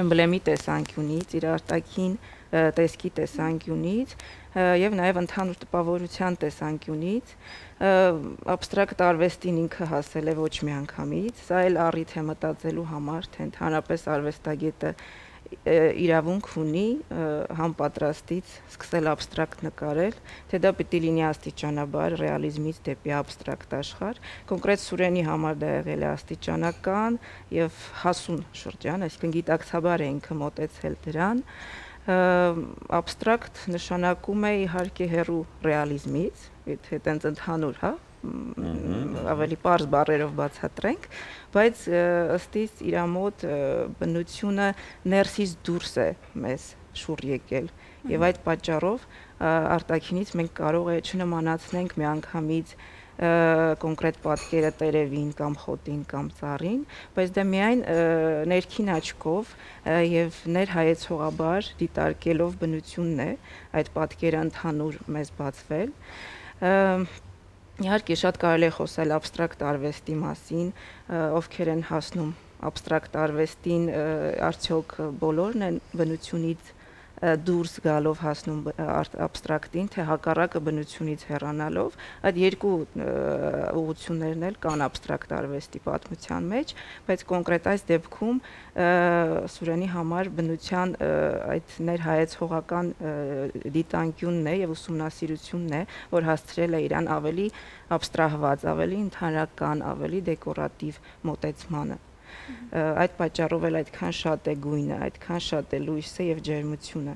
H: էմբլեմի տեսանկյունից, իր արտաքին տեսքի տեսանկյունից եւ նաեւ ընդհանուր տպավորության տեսանկյունից աբստրակտ արվեստին ինքը հասել է ոչ մի անգամից, սա էլ առիթ է մտածելու համար, թե ընդհանրապես արվեստագետը իրավունք ունի համապատրաստից սկսել աբստրակտ նկարել, թե դա պիտի լինի աստիճանաբար ռեալիզմից դեպի աբստրակտ աշխարհ, կոնկրետ Սուրենի համար դա եղել է աստիճանական եւ հասուն շրջան, այսինքն գիտակցաբար է ինքը մոտեցել դրան, աբստրակտ նշանակում է իհարկե հեռու ռեալիզմից, եթե տենց ընդհանուր, հա, ավելի պարզ բառերով բացատրենք, բայց ըստ իս իր մոտ բնությունը ներսից դուրս է մեզ շուռ եկել եւ այդ պատճառով արտաքինից մենք կարող է չնմանացնենք միանգամից կոնկրետ պատկերը տերևին կամ խոտին կամ ծառին, բայց դա միայն ներքին աչքով եւ ներհայեցողաբար դիտարկելով բնությունն է այդ պատկերը ընդհանուր մեզ բացվել Իհարկե շատ կարելի է խոսել абստրակտ արվեստի մասին, ովքեր են հասնում абստրակտ արվեստին, արդյոք բոլորն են բնությունից դուրս գալով հասնում абստրակտին, թե հակառակը բնությունից հեռանալով, այդ երկու ուղղություններն էլ կան абստրակտ արվեստի պատմության մեջ, բայց կոնկրետ այս դեպքում Սուրենի համար բնության այդ ներհայեցողական դիտանկյունն է եւ ուսումնասիրությունն է, որ հասցրել է իրան ավելի абստրահված, ավելի ընդհանրական, ավելի դեկորատիվ մոտեցմանը։ Այդ պատճառով էլ այդքան շատ է գույնը, այդքան շատ է լույսը եւ ջերմությունը։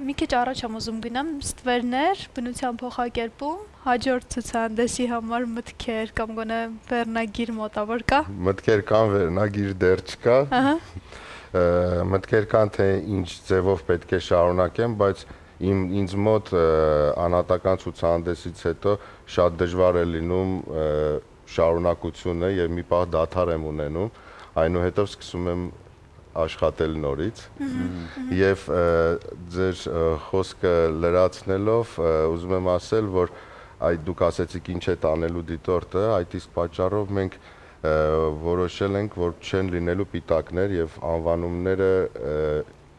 B: Մի քիչ առաջ եմ ուզում գնամ ստվերներ, բնության փոխակերպում, հաջորդ ցուցահանդեսի համար մտքեր կամ գոնե վերնագիր մոտավոր կա։
G: Մտքեր կան, վերնագիր դեռ չկա։ Մտքեր կան, թե ինչ ձևով պետք է շարունակեմ, բայց ինձ մոտ անհատական ցուցահանդեսից հետո շատ դժվար է լինում շարունակությունը եւ մի պահ դադար եմ ունենում, այնուհետև սկսում եմ աշխատել նորից եւ ձեր խոսքը լրացնելով ուզում եմ ասել, որ այդ դուք ասեցիք ինչ է տանելու դիտորդը, այդ իսկ պատճառով մենք որոշել ենք, որ չեն լինելու պիտակներ եւ անվանումները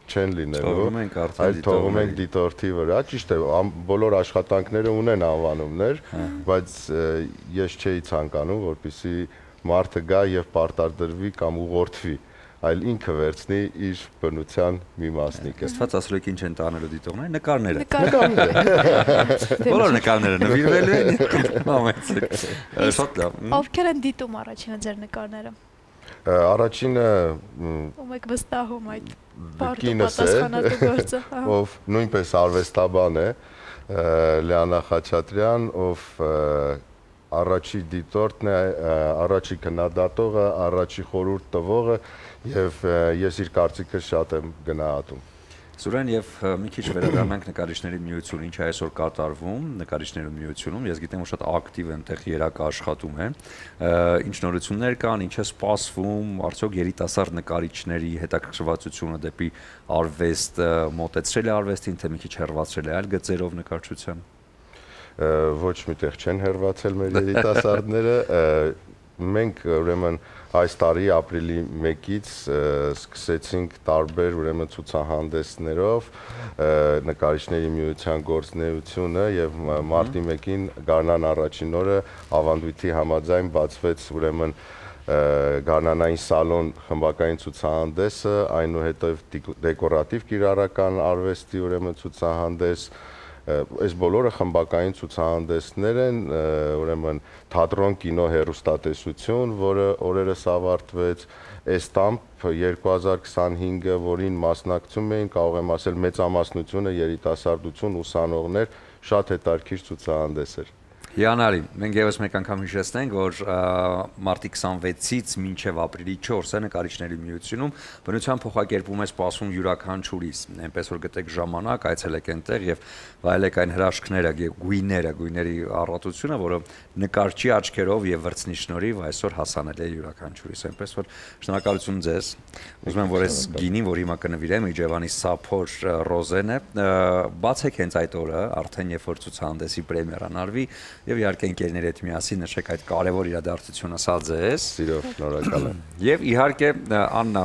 G: չեն լինելու, այլ թողում ենք դիտորդի վրա, ճիշտ է, բոլոր աշխատանքները ունեն անվանումներ, բայց ես չէի ցանկանում, որպեսզի մարդը գա եւ պարտադրվի կամ ուղղորդվի, այլ ինքը վերցնի իր բնության մի մասնիկը։
A: Աստված ասել եք ինչ են տանելու դիտողները, նկարները։ Բոլոր նկարները նվիրվելու են։ Համեցեք։ Շատ լավ։
B: Ովքեր են դիտում առաջինը ձեր նկարները։
G: Առաջինը
B: ում եք վստահում այդ բարդ պատասխանատու գործը,
G: ով նույնպես արվեստաբան է, Լիանա Խաչատրյան, ով առաջի դիտորդն է, առաջի քննադատողը, առաջի խորհուրդ տվողը եւ ես իր կարծիքը շատ եմ գնահատում։
A: Սուրեն եւ մի քիչ վերադառնանք նկարիչների միություն, ինչ է այսօր կատարվում նկարիչների միությունում, ես գիտեմ, որ շատ ակտիվ այնտեղ երակ աշխատում է, ինչ նորություններ կան, ինչ է սպասվում, արդյոք երիտասարդ նկարիչների հետաքրքրվածությունը դեպի արվեստ մոտեցրել է արվեստին, թե մի քիչ հեռացրել է այլ գծերով նկարչության։
G: Ոչ միտեղ չեն հեռացել մեր երիտասարդները, մենք ուրեմն այս տարի ապրիլի 1-ից սկսեցինք տարբեր ուրեմն ցուցահանդեսներով նկարիչների միության գործունեությունը եւ մարտի 1-ին Գարնան առաջին օրը ավանդույթի համաձայն բացվեց ուրեմն Գարնանային սալոն խմբակային ցուցահանդեսը, այնուհետև դեկորատիվ կիրառական արվեստի ուրեմն ցուցահանդես, այս բոլորը խմբակային ցուցահանդեսներ են, ուրեմն թատրոն, կինո, հեռուստատեսություն, որը օրերս ավարտվեց, Էստամպ 2025-ը, որին մասնակցում էին, կարող եմ ասել, մեծամասնությունը երիտասարդություն, ուսանողներ, շատ հետաքրքիր ցուցահանդես էր։
A: Հիանալի, մենք եւս մեկ անգամ հիշեցնենք, որ մարտի 26-ից մինչև ապրիլի 4-ը նկարիչների միությունում բնության փոխակերպում է սպասում յուրաքանչյուրիս, այնպես որ գտեք ժամանակ, այցելեք այնտեղ եւ վայելեք այն հրաշքները, գույների առատությունը, որը նկարչի աչքերով եւ վրձնի շնորհիվ այսօր հասանելի է յուրաքանչյուրիս, այնպես որ շնորհակալություն ձեզ։ Ուզում եմ, որ այս գինին, որ հիմա կնվիրեմ, Իջևանի Սափոր Ռոզեն է, բացեք հենց այդ օրը, արդեն երբ որ ցուցահանդեսի պրեմիերան արվի եւ իհարկե ընկերների հետ միասին նշեք այդ կարևոր իրադարձությունը, սա ձեզ։
G: Սիրով, շնորհակալ եմ։
A: Եվ իհարկե Աննա,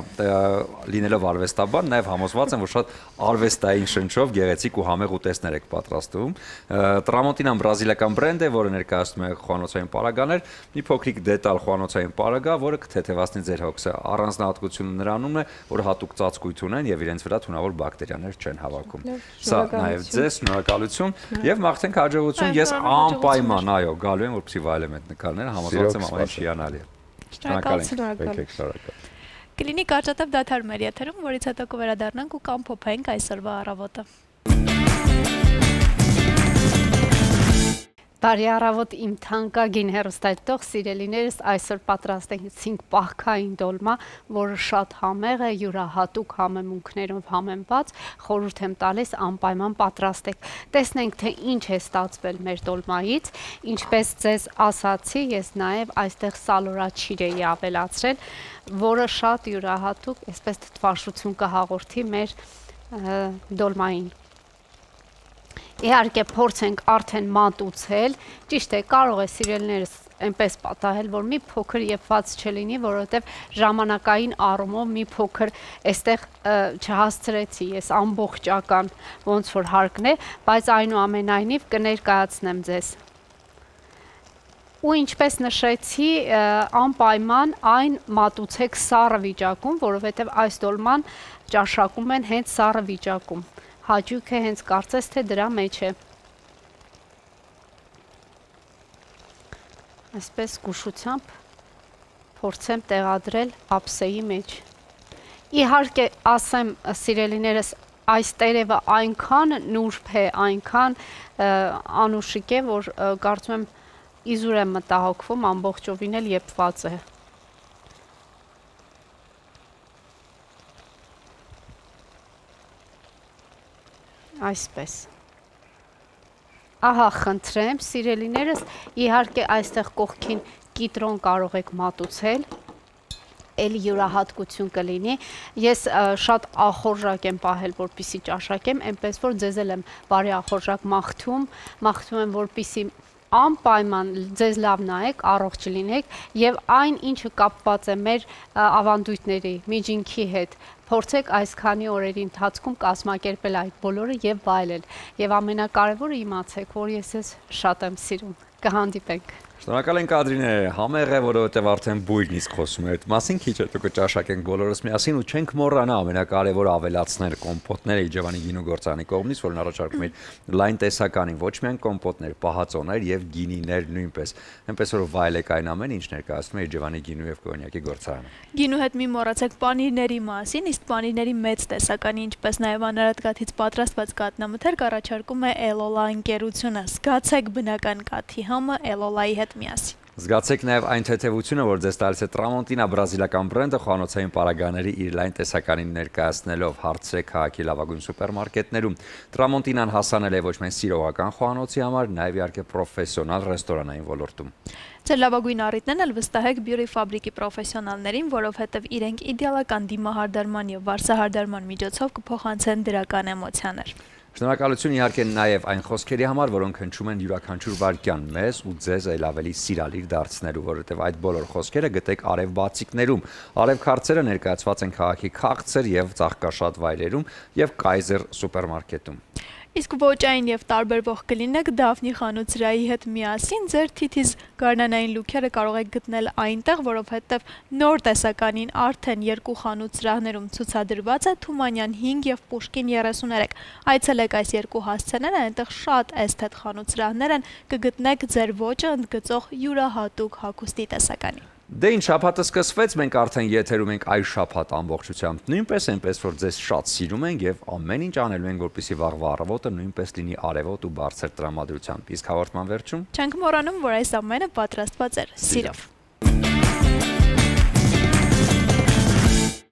A: լինելով արվեստաբան, նաեւ համոզված եմ, որ շատ արվեստային շնչով գեղեցիկ ու համեղ ուտեստներ եք պատրաստում։ Տրամոնտինան բրազիլիական բրենդ է, որը ներկայացնում է խոհանոցային պարագաներ, մի փոքրիկ դետալ խոհանոցային պարագա, որը կթեթևացնի ձեր հոգսը։ Առանձնահատկությունը նրանում է, որ հատուկ ծածկույթ ունեն եւ իրենց վրա թունավոր բակտերիաներ չեն հավաքում։ Սա նաեւ ձեզ շնորհակալություն եւ մաղթենք հաջողություն։ Ես անպայման, այո, գալու եմ, որպեսզի վայելեմ այդ նկարները, համոզված եմ ամեն ինչ հիանալի է։
B: Շնորհակալ։ Կլինի կարճատև դադար մեր եթերում, որից հետո կվերադառնանք ու կամփոփենք այսօրվա առավոտը։
C: Բարի առավոտ իմ թանկագին հեռուստադիտող սիրելիներս, այսօր պատրաստեցինք պահքային դոլմա, որը շատ համեղ է, յուրահատուկ համեմունքներով համեմված, խորհուրդ եմ տալիս անպայման պատրաստեք։ Տեսնենք, թե ինչ է ստացվել մեր դոլմայից, ինչպես ձեզ ասացի, ես նաև այստեղ սալորաչիր էի ավելացրել, որը շատ յուրահատուկ, այսպես թթվաշություն կհաղորդի մեր դոլմային։ իհարկե փորձենք արդեն մատուցել, ճիշտ է, կարող է սիրելիներս այնպես պատահել, որ մի փոքր եփված չլինի, որովհետև ժամանակային առումով մի փոքր այստեղ չհասցրեցի ես ամբողջական ոնց որ հարկն է, բայց այնուամենայնիվ կներկայացնեմ ձեզ։ Ու ինչպես նշեցի, անպայման այն մատուցեք սառը վիճակում, որովհետև այս դոլման ճաշակում են հենց սառը վիճակում։ Հաճույքը հենց կարծես թե դրա մեջ է։ Այսպես զգուշությամբ փորձեմ տեղադրել ափսեի մեջ։ Իհարկե ասեմ սիրելիներս, այս տերևը այնքան նուրբ է, այնքան անուշիկ է, որ կարծում եմ իզուր եմ մտահոգվում, ամբողջովին էլ եփված է։ Այսպես։ Ահա խնդրեմ, սիրելիներս, իհարկե այստեղ կողքին կիտրոն կարող եք մատուցել, էլի յուրահատկություն կլինի։ Ես շատ ախորժակ եմ պահել, որպեսզի ճաշակեմ, այնպես որ ձեզ էլ եմ բարի ախորժակ մաղթում եմ, որպեսզի անպայման ձեզ լավ նայեք, առողջ լինեք եւ այն ինչը կապված է մեր ավանդույթների, միջինքի հետ, փորձեք այսքանի օրերի ընթացքում կազմակերպել այդ բոլորը եւ վայելել։ Եվ ամենակարևորը իմացեք, որ ես ես շատ եմ սիրում։ Կհանդիպենք։
A: Շնորհակալ ենք Ադրինե, համեղ է, որովհետև արդեն բույրն իսկ խոսում է այդ մասին, քիչ հետո կճաշակենք բոլորս միասին ու չենք մոռանա ամենակարևորը ավելացնել կոմպոտները Իջևանի գինու գործարանի կողմից, որն առաջարկում է լայն տեսականին, ոչ միայն կոմպոտներ, պահածոներ եւ գինիներ նույնպես։ Այնպես որ վայելեք այն ամեն ինչ ներկայացնում է Իջևանի գինու եւ կոնյակի գործարանը։
B: Գինու հետ մի մոռացեք պանիրների մասին, իսկ պանիրների մեծ տեսականի, ինչպես նաեւ անարատկաթից պատրաստված կատնամթերք առաջարկում է Էլոլա ընկերությունը։ Զգացեք բնական կաթի համը Էլոլայի հետ միասին։
A: Զգացեք նաև այն թեթևությունը, որ ձեզ տալիս է Տրամոնտինա բրազիլական բրենդը խոհանոցային պարագաների իր լայն տեսականին ներկայացնելով հարցրեք քաղաքի լավագույն սուպերմարկետներում։ Տրամոնտինան հասանել է ոչ միայն սիրողական խոհանոցի համար, նաև իհարկե պրոֆեսիոնալ ռեստորանային ոլորտում։
B: Ձեր լավագույն առիթներն էլ վստահեք Beauty Fabric-ի պրոֆեսիոնալներին, որովհետև իրենք իդեալական դիմահարդարման եւ վարսահարդարման միջոցով կփոխանցեն դրական էմոցիաներ։
A: Շնորհակալություն իհարկե նաև այն խոսքերի համար, որոնք հնչում են յուրաքանչյուր վայրկյան մեզ ու ձեզ այլ ավելի սիրալիր դարձնելու, որովհետև այդ բոլոր խոսքերը գտեք արև բացիկներում։ Արև քարտերը ներկայացված են քաղաքի քաղցր եւ ծաղկաշատ վայրերում եւ Kaiser սուպերմարկետում։
B: Իսկ ոճային եւ տարբերվող կլինեք Daphne խանութսրահի հետ միասին, ձեր թիթիզ գարնանային լուքերը կարող եք գտնել այնտեղ, որովհետեւ նոր տեսականին արդեն 2 խանութսրահներում ցուցադրված է Թումանյան 5 եւ Պուշկին 33։ Այցելեք այս 2 հասցեները, այնտեղ շատ էսթետ խանութսրահներ են, կգտնեք ձեր ոճը ընդգծող յուրահատուկ հագուստի տեսականի։
A: Դե ինչ շաբաթը սկսվեց, մենք արդեն եթերում ենք այս շաբաթ ամբողջությամբ նույնպես, այնպես որ ձեզ շատ սիրում ենք եւ ամեն ինչ անելու ենք, որպեսզի վաղվա առավոտը նույնպես լինի արևոտ ու բարձր տրամադրությամբ։ Իսկ հաղորդման վերջում
B: չենք մոռանում, որ այս ամենը պատրաստված էր սիրով։